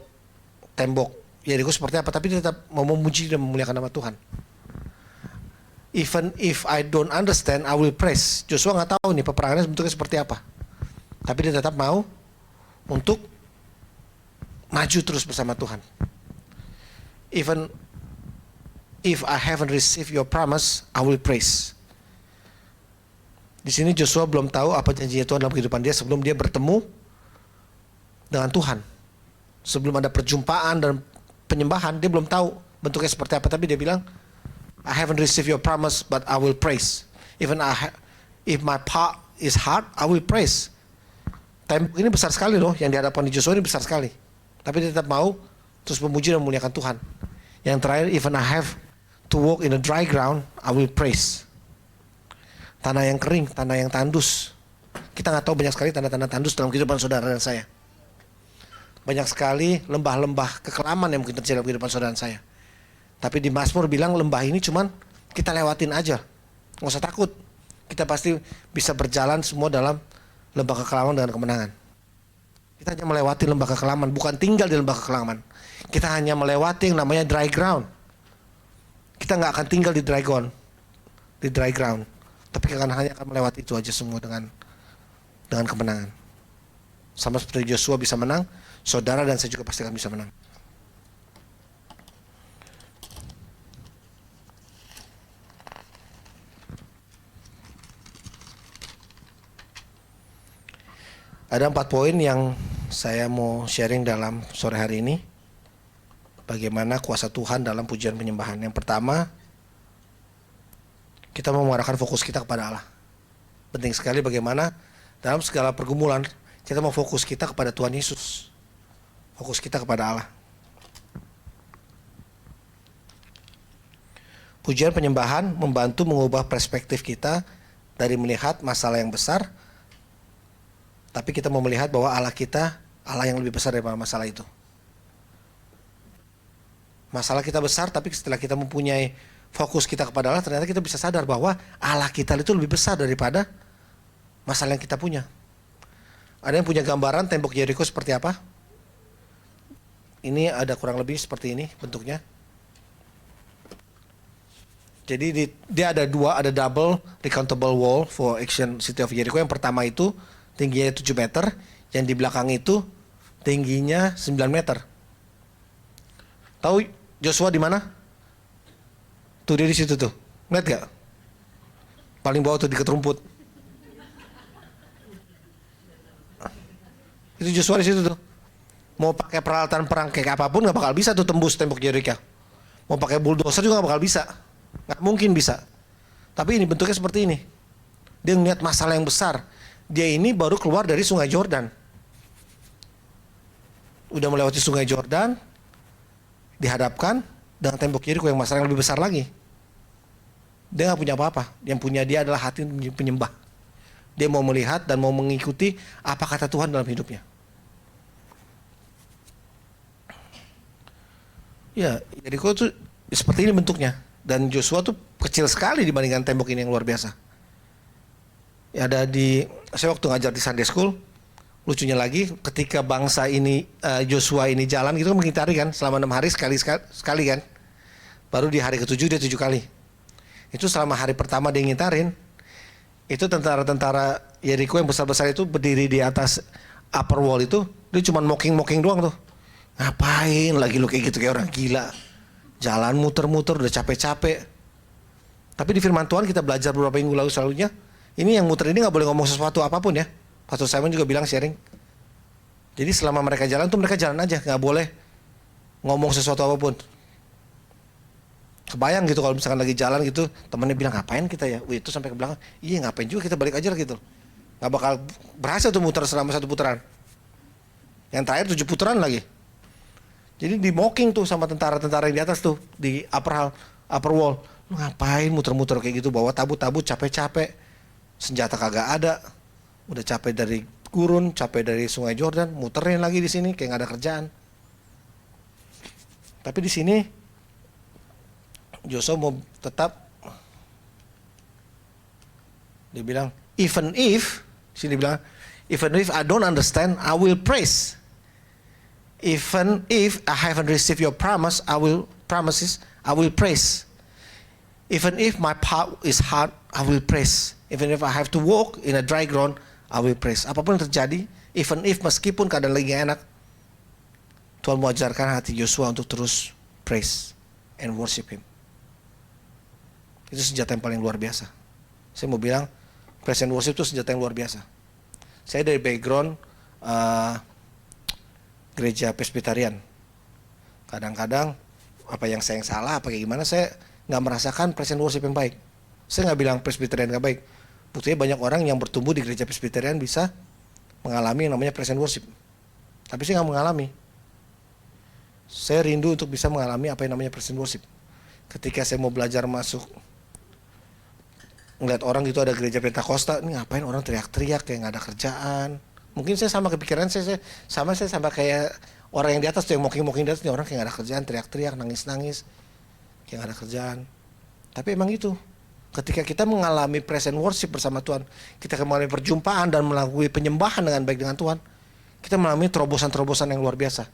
Yeriko seperti apa, tapi dia tetap mau memuji dan memuliakan nama Tuhan. Even if I don't understand, I will praise. Joshua nggak tahu nih peperangannya bentuknya seperti apa, tapi dia tetap mau untuk maju terus bersama Tuhan. Even if I haven't received your promise, I will praise. Di sini Joshua belum tahu apa janjinya Tuhan dalam kehidupan dia sebelum dia bertemu dengan Tuhan. Sebelum ada perjumpaan dan penyembahan, dia belum tahu bentuknya seperti apa, tapi dia bilang, I haven't received your promise, but I will praise. Even if my part is hard, I will praise. Tembok ini besar sekali loh, yang dihadapkan di Joshua ini besar sekali. Tapi dia tetap mau terus memuji dan memuliakan Tuhan. Yang terakhir, even I have to walk in a dry ground, I will praise. Tanah yang kering, tanah yang tandus. Kita nggak tahu banyak sekali tanda-tanda tandus dalam kehidupan saudara dan saya. Banyak sekali lembah-lembah kekelaman yang mungkin terjadi dalam kehidupan saudara dan saya. Tapi di Mazmur bilang lembah ini cuman kita lewatin aja. Nggak usah takut. Kita pasti bisa berjalan semua dalam lembah kekelaman dengan kemenangan. Kita hanya melewati lembah kekelaman, bukan tinggal di lembah kekelaman. Kita hanya melewati yang namanya dry ground. Kita nggak akan tinggal di dry ground. Tapi kita hanya akan melewati itu aja semua dengan kemenangan. Sama seperti Joshua bisa menang, saudara dan saya juga pasti akan bisa menang. Ada 4 poin yang saya mau sharing dalam sore hari ini. Bagaimana kuasa Tuhan dalam pujian penyembahan. Yang pertama, kita mau mengarahkan fokus kita kepada Allah. Penting sekali bagaimana dalam segala pergumulan kita mau fokus kita kepada Tuhan Yesus. Fokus kita kepada Allah. Pujian penyembahan membantu mengubah perspektif kita dari melihat masalah yang besar, tapi kita mau melihat bahwa Allah kita, Allah yang lebih besar daripada masalah itu. Masalah kita besar, tapi setelah kita mempunyai fokus kita kepada Allah, ternyata kita bisa sadar bahwa Allah kita itu lebih besar daripada masalah yang kita punya. Ada yang punya gambaran tembok Yeriko seperti apa? Ini ada kurang lebih seperti ini bentuknya. Jadi dia ada dua, ada double recountable wall for ancient city of Jericho. Yang pertama itu tingginya 7 meter, yang di belakang itu tingginya 9 meter. Tahu Joshua di mana? Tuh dia di situ tuh. Lihat gak? Paling bawah tuh di rumput. Itu Joshua di situ tuh. Mau pakai peralatan perang kayak apapun nggak bakal bisa tuh tembus tembok Jericho. Mau pakai bulldozer juga nggak bakal bisa. Nggak mungkin bisa. Tapi ini bentuknya seperti ini. Dia ngeliat masalah yang besar. Dia ini baru keluar dari sungai Jordan. Udah melewati sungai Jordan, dihadapkan dengan tembok Jericho yang masalah yang lebih besar lagi. Dia nggak punya apa-apa. Yang punya dia adalah hati penyembah. Dia mau melihat dan mau mengikuti apa kata Tuhan dalam hidupnya. Ya, Jericho tuh seperti ini bentuknya. Dan Joshua tuh kecil sekali dibandingkan tembok ini yang luar biasa. Ya, saya waktu ngajar di Sunday School, lucunya lagi ketika bangsa ini, Joshua ini jalan gitu kan mengitari kan, selama 6 hari sekali kan. Baru di hari ke-7 dia 7 kali. Itu selama hari pertama dia ngitarin, itu tentara-tentara Jericho yang besar-besar itu berdiri di atas upper wall itu, dia cuma mocking doang tuh. Ngapain lagi lu kayak gitu, kayak orang gila. Jalan muter-muter udah capek-capek. Tapi di firman Tuhan kita belajar beberapa minggu lalu selalunya, ini yang muter ini gak boleh ngomong sesuatu apapun ya. Pastor Simon juga bilang sharing. Jadi selama mereka jalan tuh mereka jalan aja, gak boleh ngomong sesuatu apapun. Kebayang gitu kalau misalkan lagi jalan gitu, temennya bilang ngapain kita ya? Wih, itu sampai ke belakang, iya ngapain juga kita balik aja lah gitu. Gak bakal berhasil tuh muter selama 1 putaran. Yang terakhir 7 putaran lagi. Jadi di mocking tuh sama tentara-tentara yang di atas tuh, di upper wall. Lu ngapain muter-muter kayak gitu, bawa tabut-tabut capek-capek. Senjata kagak ada. Udah capek dari gurun, capek dari sungai Jordan, muterin lagi di sini kayak gak ada kerjaan. Tapi di sini Joshua mau tetap, dia bilang, even if I don't understand, I will praise. Even if I haven't received your promises, I will praise. Even if my path is hard, I will praise. Even if I have to walk in a dry ground, I will praise. Apapun yang terjadi, even if meskipun keadaan lagi enak, Tuhan mau ajarkan hati Joshua untuk terus praise and worship Him. Itu senjata yang paling luar biasa. Saya mau bilang, praise and worship itu senjata yang luar biasa. Saya dari background gereja Presbyterian. Kadang-kadang apa yang saya yang salah, apa kayak gimana, saya nggak merasakan praise and worship yang baik. Saya nggak bilang Presbyterian nggak baik. Buktinya banyak orang yang bertumbuh di gereja Presbyterian bisa mengalami yang namanya praise and worship. Tapi saya nggak mengalami. Saya rindu untuk bisa mengalami apa yang namanya praise and worship. Ketika saya mau belajar masuk, ngeliat orang gitu ada gereja Pentakosta, ini ngapain orang teriak-teriak kayak nggak ada kerjaan. Mungkin saya sama kepikiran saya sama kayak orang yang di atas tuh yang mocking di atas, nih orang kayak gak ada kerjaan, teriak-teriak, nangis-nangis, kayak gak ada kerjaan. Tapi emang itu, ketika kita mengalami praise and worship bersama Tuhan, kita mengalami perjumpaan dan melakukan penyembahan dengan baik dengan Tuhan, kita mengalami terobosan-terobosan yang luar biasa,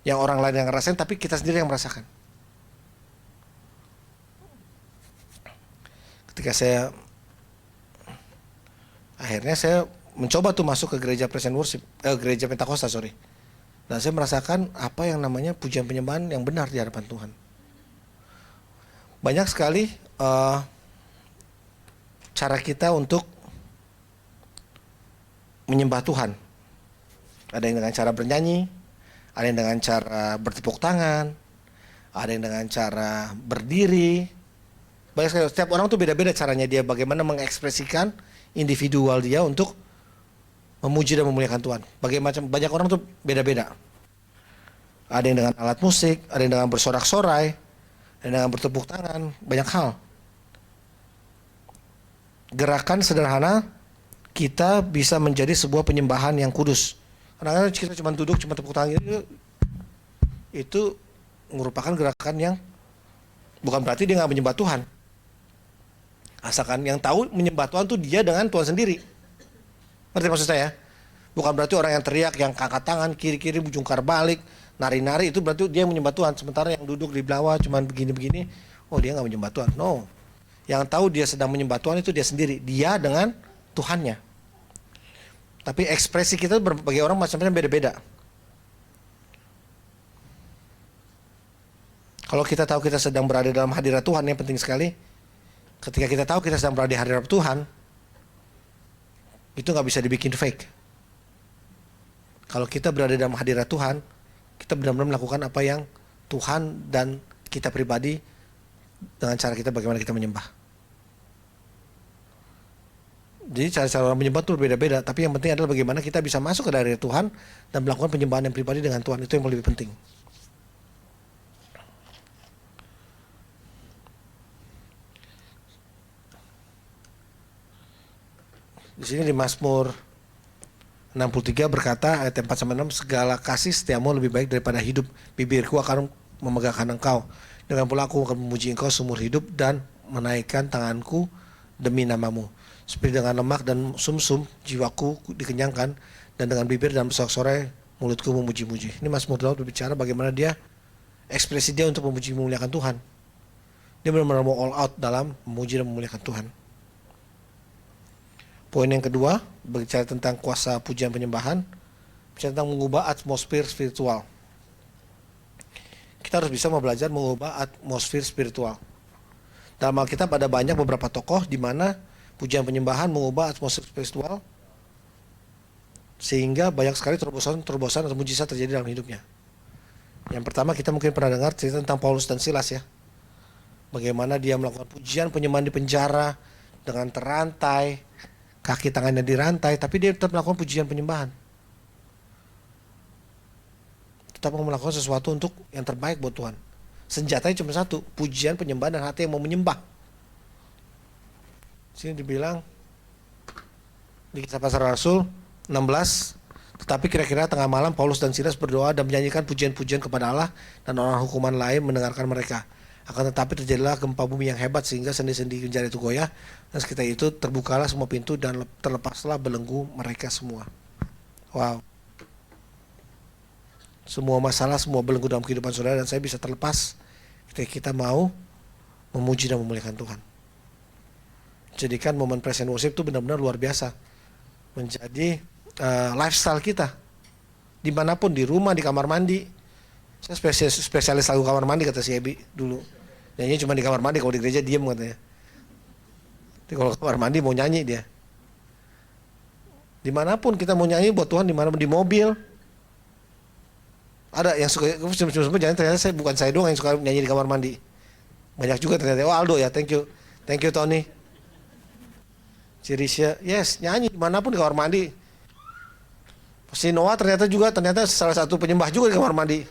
yang orang lain yang ngerasain, tapi kita sendiri yang merasakan. Ketika akhirnya saya mencoba tuh masuk ke gereja praise and worship, gereja Pentakosta dan saya merasakan apa yang namanya pujian penyembahan yang benar di hadapan Tuhan. Banyak sekali cara kita untuk menyembah Tuhan. Ada yang dengan cara bernyanyi, ada yang dengan cara bertepuk tangan, ada yang dengan cara berdiri. Banyak sekali, setiap orang tuh beda-beda caranya dia bagaimana mengekspresikan individual dia untuk memuji dan memuliakan Tuhan. Banyak orang tuh beda-beda. Ada yang dengan alat musik, ada yang dengan bersorak-sorai, ada yang dengan bertepuk tangan, banyak hal. Gerakan sederhana kita bisa menjadi sebuah penyembahan yang kudus. Kadang-kadang kita cuma duduk, cuma tepuk tangan itu merupakan gerakan yang bukan berarti dia nggak menyembah Tuhan. Asalkan yang tahu menyembah Tuhan tuh dia dengan Tuhan sendiri. Ngerti maksud saya? Bukan berarti orang yang teriak, yang angkat tangan, kiri-kiri, jungkar balik, nari-nari, itu berarti dia menyembah Tuhan. Sementara yang duduk di bawah cuman begini-begini, oh dia nggak menyembah Tuhan. No. Yang tahu dia sedang menyembah Tuhan itu dia sendiri. Dia dengan Tuhannya. Tapi ekspresi kita bagi orang macam-macam beda-beda. Kalau kita tahu kita sedang berada dalam hadirat Tuhan, yang penting sekali, ketika kita tahu kita sedang berada di hadirat Tuhan, itu nggak bisa dibikin fake. Kalau kita berada dalam hadirat Tuhan, kita benar-benar melakukan apa yang Tuhan dan kita pribadi dengan cara kita bagaimana kita menyembah. Jadi cara-cara orang menyembah itu berbeda-beda, tapi yang penting adalah bagaimana kita bisa masuk ke hadirat Tuhan dan melakukan penyembahan yang pribadi dengan Tuhan, itu yang lebih penting. Di sini di Mazmur 63 berkata ayat 4-6, segala kasih setiamu lebih baik daripada hidup, bibirku akan memegahkan engkau, dengan pula aku akan memuji engkau seumur hidup dan menaikkan tanganku demi namamu. Seperti dengan lemak dan sumsum jiwaku dikenyangkan, dan dengan bibir dan bersorak-sorai mulutku memuji-muji. Ini Mazmur Daud berbicara bagaimana dia, ekspresi dia untuk memuji memuliakan Tuhan. Dia benar-benar mau all out dalam memuji dan memuliakan Tuhan. Poin yang kedua, berbicara tentang kuasa pujian penyembahan, bicara tentang mengubah atmosfer spiritual. Kita harus bisa belajar mengubah atmosfer spiritual. Dalam Alkitab ada banyak beberapa tokoh di mana pujian penyembahan mengubah atmosfer spiritual, sehingga banyak sekali terobosan atau mujizat terjadi dalam hidupnya. Yang pertama, kita mungkin pernah dengar cerita tentang Paulus dan Silas ya. Bagaimana dia melakukan pujian penyembahan di penjara dengan terantai, kaki tangannya dirantai, tapi dia tetap melakukan pujian penyembahan. Tetap melakukan sesuatu untuk yang terbaik buat Tuhan. Senjatanya cuma satu, pujian penyembahan dan hati yang mau menyembah. Sini dibilang di Kisah Para Rasul 16, tetapi kira-kira tengah malam Paulus dan Silas berdoa dan menyanyikan pujian-pujian kepada Allah, dan orang hukuman lain mendengarkan mereka. Akan tetapi terjadilah gempa bumi yang hebat sehingga sendi-sendi penjara itu goyah, dan sekitar itu terbukalah semua pintu dan terlepaslah belenggu mereka semua. Wow. Semua masalah, semua belenggu dalam kehidupan saudara dan saya bisa terlepas ketika kita mau memuji dan memuliakan Tuhan. Jadikan momen praise and worship itu benar-benar luar biasa, menjadi lifestyle kita dimanapun, di rumah, di kamar mandi. Saya spesialis lagu kamar mandi, kata si Ebi dulu. Nyanyi cuma di kamar mandi, kalau di gereja diem katanya. Tapi kalau kamar mandi mau nyanyi dia. Dimanapun kita mau nyanyi buat Tuhan, dimanapun, di mobil. Ada yang suka, jangan, ternyata bukan saya doang yang suka nyanyi di kamar mandi. Banyak juga ternyata. Oh Aldo ya, thank you Tony. Cirisha, yes, nyanyi dimanapun di kamar mandi. Si Noah ternyata salah satu penyembah juga di kamar mandi.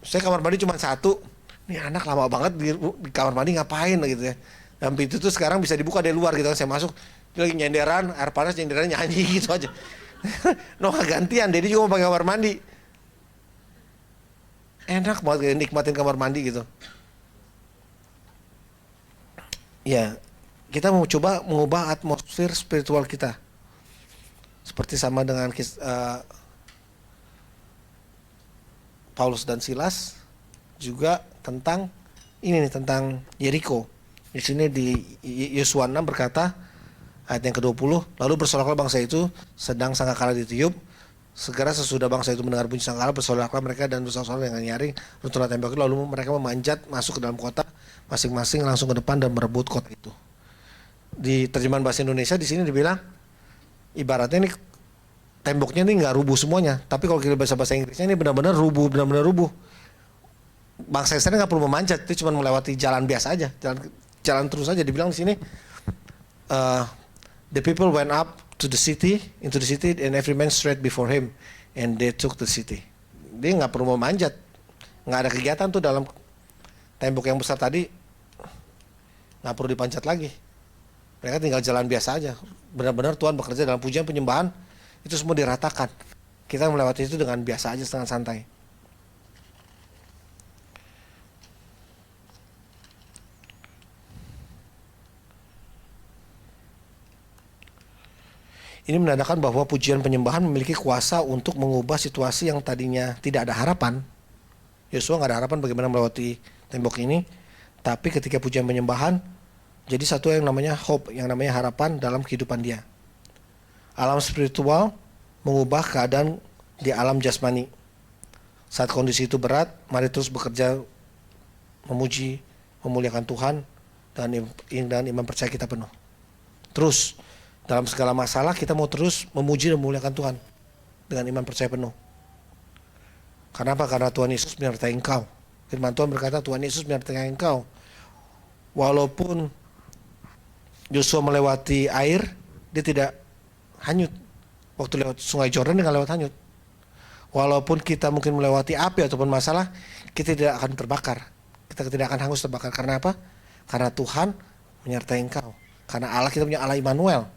Saya kamar mandi cuma satu. Ini anak lama banget di kamar mandi ngapain gitu ya. Dan pintu tuh sekarang bisa dibuka dari luar gitu kan. Saya masuk, dia lagi nyenderan, air panas nyenderan, nyanyi gitu aja. Noah gantian, Dedi juga mau pakai kamar mandi. Enak banget nikmatin kamar mandi gitu. Ya, kita mau coba mengubah atmosfer spiritual kita. Seperti sama dengan Paulus dan Silas, juga tentang ini nih, tentang Yeriko. Di sini di Yosua 6 berkata, ayat yang ke-20, lalu bersoraklah bangsa itu sedang sangkakala ditiup. Segera sesudah bangsa itu mendengar bunyi sangkakala, bersoraklah mereka dan bersorak dengan nyaring, runtuhlah tembok itu, lalu mereka memanjat masuk ke dalam kota, masing-masing langsung ke depan dan merebut kota itu. Di terjemahan bahasa Indonesia di sini dibilang, ibaratnya ini temboknya ini nggak rubuh semuanya, tapi kalau kita bahasa Inggrisnya ini benar-benar rubuh. Bangsa Israel nggak perlu memanjat, itu cuma melewati jalan biasa aja, jalan terus aja. Dibilang di sini, the people went up into the city, and every man straight before him, and they took the city. Dia nggak perlu memanjat, nggak ada kegiatan tuh dalam tembok yang besar tadi, nggak perlu dipanjat lagi. Mereka tinggal jalan biasa aja. Benar-benar Tuhan bekerja dalam pujian penyembahan, itu semua diratakan. Kita melewati itu dengan biasa aja, dengan santai. Ini menandakan bahwa pujian penyembahan memiliki kuasa untuk mengubah situasi yang tadinya tidak ada harapan. Yosua nggak ada harapan bagaimana melewati tembok ini, tapi ketika pujian penyembahan jadi satu yang namanya hope, yang namanya harapan dalam kehidupan dia. Alam spiritual mengubah keadaan di alam jasmani. Saat kondisi itu berat, mari terus bekerja memuji, memuliakan Tuhan, dan iman percaya kita penuh. Terus dalam segala masalah kita mau terus memuji dan memuliakan Tuhan dengan iman percaya penuh. Karena apa? Karena Tuhan Yesus menyertai engkau. Firman Tuhan berkata Tuhan Yesus menyertai engkau. Walaupun Yosua melewati air, dia tidak hanyut. Waktu lewat sungai Jordan dia nggak lewat hanyut. Walaupun kita mungkin melewati api ataupun masalah, kita tidak akan terbakar. Kita tidak akan hangus terbakar. Karena apa? Karena Tuhan menyertai engkau. Karena Allah kita punya Allah Immanuel.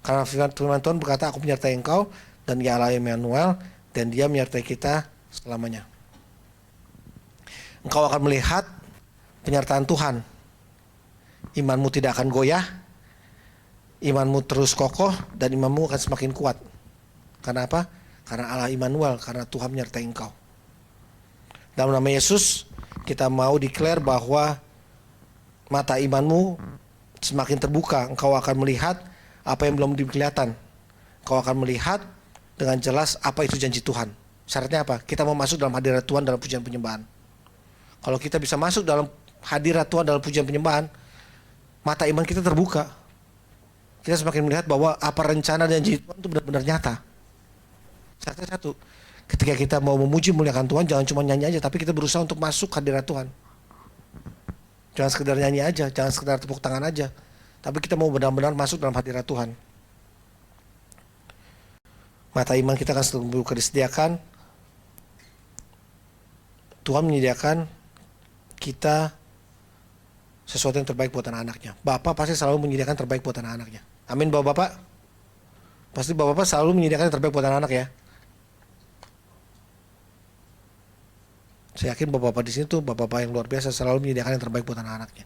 Karena firman Tuhan berkata, aku menyertai engkau dan dia Allah Immanuel, dan dia menyertai kita selamanya. Engkau akan melihat penyertaan Tuhan. Imanmu tidak akan goyah, imanmu terus kokoh, dan imanmu akan semakin kuat. Karena apa? Karena Allah Immanuel, karena Tuhan menyertai engkau. Dalam nama Yesus, kita mau declare bahwa mata imanmu semakin terbuka. Engkau akan melihat apa yang belum kelihatan. Kau akan melihat dengan jelas apa itu janji Tuhan. Syaratnya apa? Kita mau masuk dalam hadirat Tuhan dalam pujian penyembahan. Kalau kita bisa masuk dalam hadirat Tuhan dalam pujian penyembahan, mata iman kita terbuka. Kita semakin melihat bahwa apa rencana dan janji Tuhan itu benar-benar nyata. Syaratnya satu, ketika kita mau memuji memuliakan Tuhan, jangan cuma nyanyi aja, tapi kita berusaha untuk masuk hadirat Tuhan. Jangan sekedar nyanyi aja, jangan sekedar tepuk tangan aja, tapi kita mau benar-benar masuk dalam hadirat Tuhan. Mata iman kita akan selalu buka disediakan. Tuhan menyediakan kita sesuatu yang terbaik buat anak-anaknya. Bapak pasti selalu menyediakan terbaik buat anak-anaknya. Amin Bapak-bapak. Pasti Bapak-bapak selalu menyediakan yang terbaik buat anak-anak ya. Saya yakin Bapak-bapak di sini tuh Bapak-bapak yang luar biasa, selalu menyediakan yang terbaik buat anak-anaknya.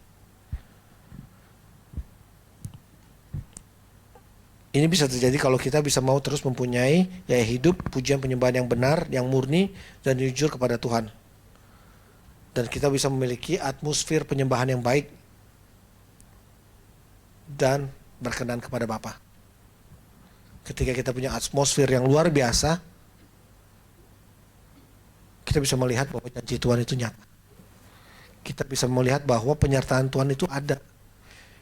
Ini bisa terjadi kalau kita bisa mau terus mempunyai gaya hidup, pujian penyembahan yang benar, yang murni, dan jujur kepada Tuhan. Dan kita bisa memiliki atmosfer penyembahan yang baik dan berkenan kepada Bapa. Ketika kita punya atmosfer yang luar biasa, kita bisa melihat bahwa janji Tuhan itu nyata. Kita bisa melihat bahwa penyertaan Tuhan itu ada.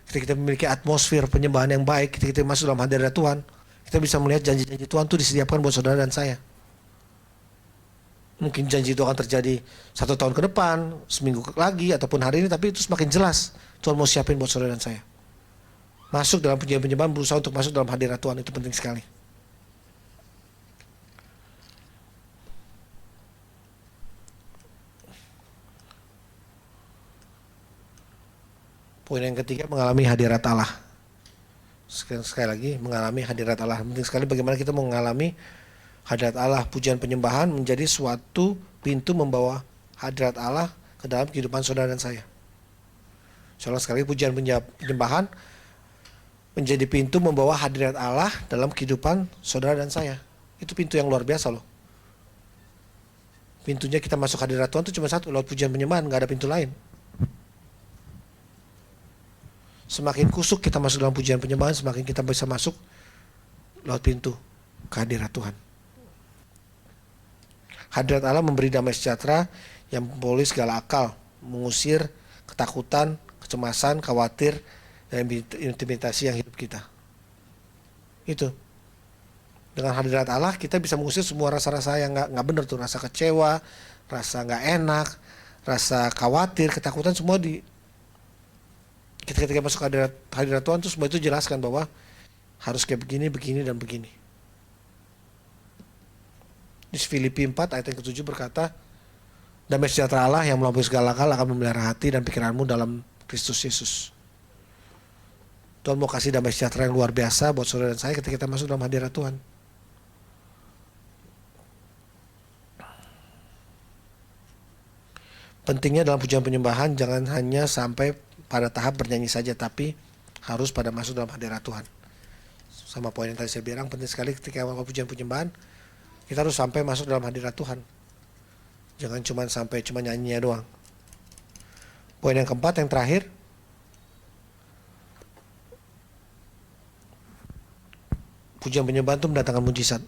Ketika kita memiliki atmosfer penyembahan yang baik, ketika kita masuk dalam hadirat Tuhan, kita bisa melihat janji-janji Tuhan itu disediakan buat saudara dan saya. Mungkin janji itu akan terjadi 1 tahun ke depan, seminggu lagi, ataupun hari ini, tapi itu semakin jelas Tuhan mau siapin buat saudara dan saya. Masuk dalam pujian penyembahan, berusaha untuk masuk dalam hadirat Tuhan, itu penting sekali. Poin yang ketiga, mengalami hadirat Allah. Sekali lagi, mengalami hadirat Allah. Penting sekali bagaimana kita mengalami hadirat Allah. Pujian penyembahan menjadi suatu pintu membawa hadirat Allah ke dalam kehidupan saudara dan saya. Saudara sekali, pujian penyembahan menjadi pintu membawa hadirat Allah dalam kehidupan saudara dan saya. Itu pintu yang luar biasa loh. Pintunya kita masuk hadirat Tuhan itu cuma satu, lewat pujian penyembahan, gak ada pintu lain. Semakin kusuk kita masuk dalam pujian penyembahan, semakin kita bisa masuk lewat pintu kehadirat Tuhan. Hadirat Allah memberi damai sejahtera yang memulih segala akal, mengusir ketakutan, kecemasan, khawatir, dan intimidasi yang hidup kita. Itu. Dengan hadirat Allah kita bisa mengusir semua rasa-rasa yang nggak benar tuh, rasa kecewa, rasa nggak enak, rasa khawatir, ketakutan, semua ketika masuk hadirat Tuhan tuh semua itu jelaskan bahwa harus kayak begini, begini, dan begini. Di Filipi 4 ayat yang ke-7 berkata, damai sejahtera Allah yang melampaui segala akal akan memelihara hati dan pikiranmu dalam Kristus Yesus. Tuhan mau kasih damai sejahtera yang luar biasa buat saudara dan saya ketika kita masuk dalam hadirat Tuhan. Pentingnya dalam pujian penyembahan jangan hanya sampai pada tahap bernyanyi saja, tapi harus pada masuk dalam hadirat Tuhan. Sama poin yang tadi saya bilang, penting sekali ketika awal pujian penyembahan, kita harus sampai masuk dalam hadirat Tuhan. Jangan cuma sampai cuma nyanyinya doang. Poin yang keempat, yang terakhir, pujian penyembahan itu mendatangkan mujizat.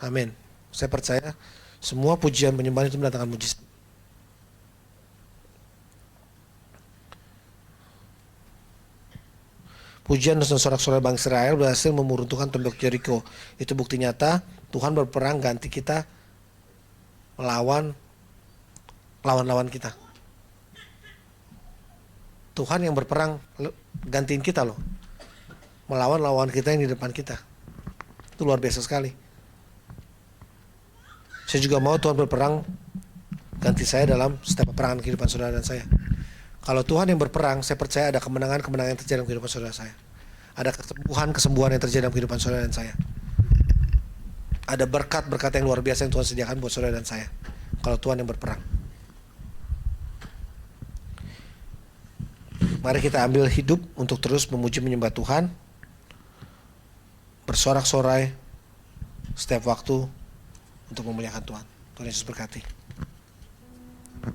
Amin. Saya percaya semua pujian penyembahan itu mendatangkan mujizat. Pujian dan sorak-sorai bangsa Israel berhasil meruntuhkan tembok Jericho. Itu bukti nyata Tuhan berperang ganti kita melawan lawan-lawan kita. Tuhan yang berperang gantiin kita loh. Melawan lawan kita yang di depan kita. Itu luar biasa sekali. Saya juga mau Tuhan berperang ganti saya dalam setiap peperangan kehidupan saudara dan saya. Kalau Tuhan yang berperang, saya percaya ada kemenangan-kemenangan yang terjadi dalam kehidupan saudara saya. Ada kesembuhan-kesembuhan yang terjadi dalam kehidupan saudara dan saya. Ada berkat-berkat yang luar biasa yang Tuhan sediakan buat saudara dan saya. Kalau Tuhan yang berperang. Mari kita ambil hidup untuk terus memuji menyembah Tuhan. Bersorak-sorai setiap waktu untuk memuliakan Tuhan. Tuhan Yesus berkati.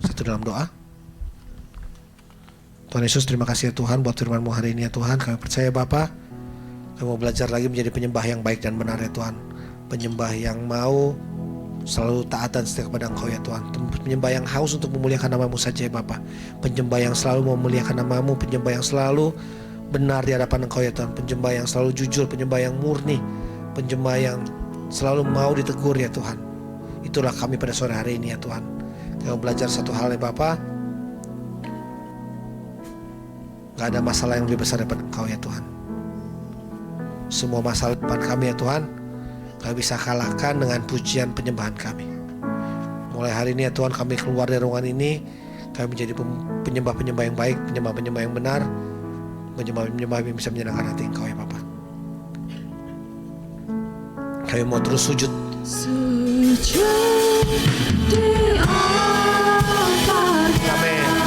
Satu dalam doa. Tuhan Yesus, terima kasih ya Tuhan buat firman-Mu hari ini ya Tuhan. Kami percaya Bapa, kami mau belajar lagi menjadi penyembah yang baik dan benar ya Tuhan. Penyembah yang mau selalu taat dan setia kepada Engkau ya Tuhan. Penyembah yang haus untuk memuliakan nama-Mu saja ya Bapa. Penyembah yang selalu memuliakan nama-Mu. Penyembah yang selalu benar di hadapan Engkau ya Tuhan. Penyembah yang selalu jujur. Penyembah yang murni. Penyembah yang selalu mau ditegur ya Tuhan. Itulah kami pada sore hari ini ya Tuhan. Kami belajar satu hal ya Bapa. Gak ada masalah yang lebih besar daripada Engkau ya Tuhan. Semua masalah depan kami ya Tuhan, Kami bisa kalahkan dengan pujian penyembahan kami. Mulai hari ini ya Tuhan, kami keluar dari ruangan ini, kami menjadi penyembah-penyembah yang baik, penyembah-penyembah yang benar, penyembah-penyembah yang bisa menyenangkan hati Engkau ya Bapa. Kami mau terus sujud. Sujud di altarnya. Amin.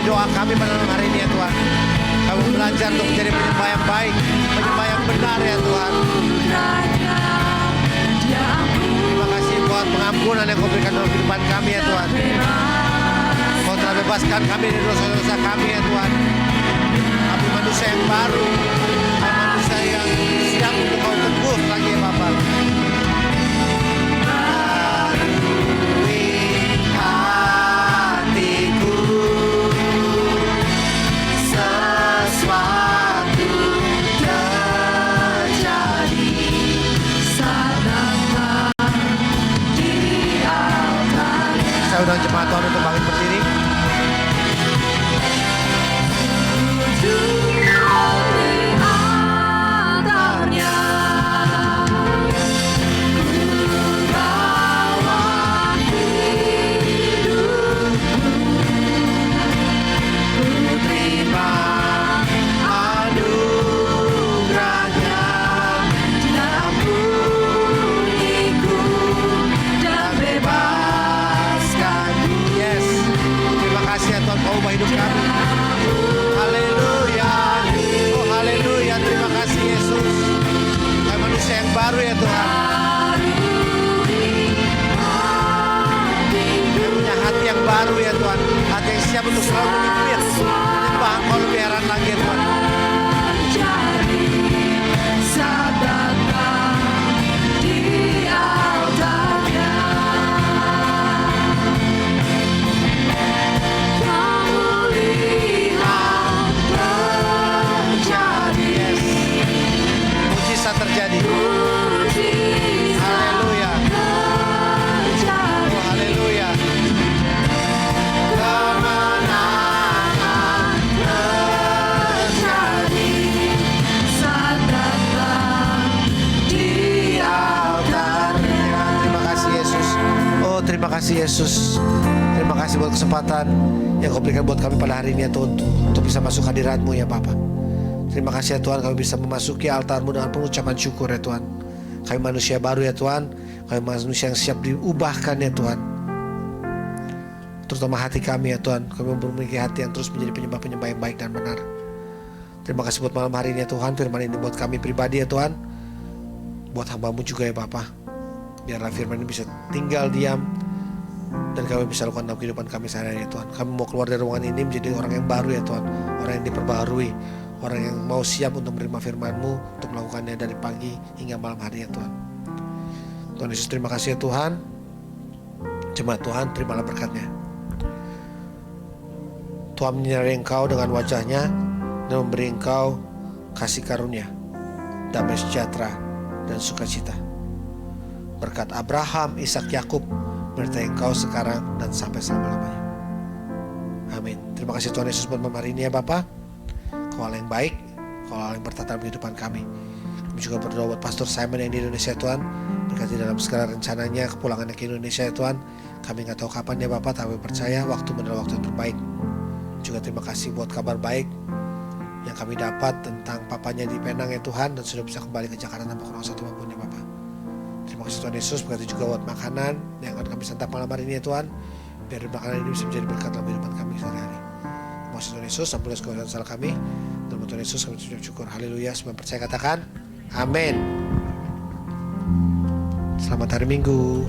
Doa kami pada malam hari ini ya Tuhan, kami belajar untuk menjadi penyembah yang baik, penyembah yang benar ya Tuhan. Terima kasih buat pengampunan yang Kau berikan dalam kehidupan kami ya Tuhan. Kau telah bebaskan kami dari dosa-dosa kami ya Tuhan. Kami manusia yang baru, kami manusia yang siap untuk Kau tebus lagi ya Bapak. Undang jemaat Tuhan untuk bangkit berdiri. untuk selalu memimpin, menyembah Engkau lebih heran lagi ya Tuhan. Jadi saat datang di altarnya, kamu lihat terjadi Mujizat terjadi. mujizat Haleluya. terjadi. Oh, haleluya. Kemenangan terjadi saat datang di altarnya. Terima kasih Yesus. Oh, terima kasih Yesus. Terima kasih buat kesempatan yang Kau berikan buat kami pada hari ini ya Tuhan, untuk bisa masuk hadirat-Mu ya Bapa. Terima kasih ya Tuhan, kami bisa memasuki altar-Mu dengan pengucapan syukur ya Tuhan. Kami manusia baru ya Tuhan, kami manusia yang siap diubahkan ya Tuhan. Terutama hati kami ya Tuhan, kami memiliki hati yang terus menjadi penyembah-penyembah yang baik dan benar. Terima kasih buat malam hari ini ya Tuhan, firman ini buat kami pribadi ya Tuhan, buat hamba-Mu juga ya Bapa. Biarlah firman ini bisa tinggal diam dan kami bisa lakukan dalam kehidupan kami sehari-hari ya Tuhan. Kami mau keluar dari ruangan ini menjadi orang yang baru ya Tuhan, orang yang diperbaharui, orang yang mau siap untuk menerima firman-Mu, untuk melakukannya dari pagi hingga malam hari ya Tuhan. Tuhan Yesus, terima kasih ya Tuhan. Jemaat Tuhan, terimalah berkat-Nya. Tuhan menyinari engkau dengan wajah-Nya dan memberi engkau kasih karunia, damai sejahtera dan sukacita. Berkat Abraham, Ishak, Yakub menyertai engkau sekarang dan sampai selama-lamanya. Amin. Terima kasih Tuhan Yesus buat malam hari ini ya Bapa. Kau Allah yang baik, Kau Allah yang bertata dalam kehidupan kami. Kami juga berdoa buat Pastor Simon yang di Indonesia Tuhan, berkati dalam segala rencananya, kepulangannya ke Indonesia ya Tuhan. Kami nggak tahu kapan ya Bapak, tapi percaya waktu adalah waktu yang terbaik. Juga terima kasih buat kabar baik yang kami dapat tentang papanya di Penang ya Tuhan, dan sudah bisa kembali ke Jakarta tanpa kurang satu apapun ya Bapak. Terima kasih Tuhan Yesus, berkati juga buat makanan yang akan kami santap malam hari ini ya Tuhan. Biar makanan ini bisa menjadi berkat dalam kehidupan kami sehari-hari. Terima kasih Tuhan Yesus, ampuni segala salah kami. Dalam Tuhan Yesus kami mengucap syukur. Haleluya. Semua percaya katakan amin. Selamat hari Minggu.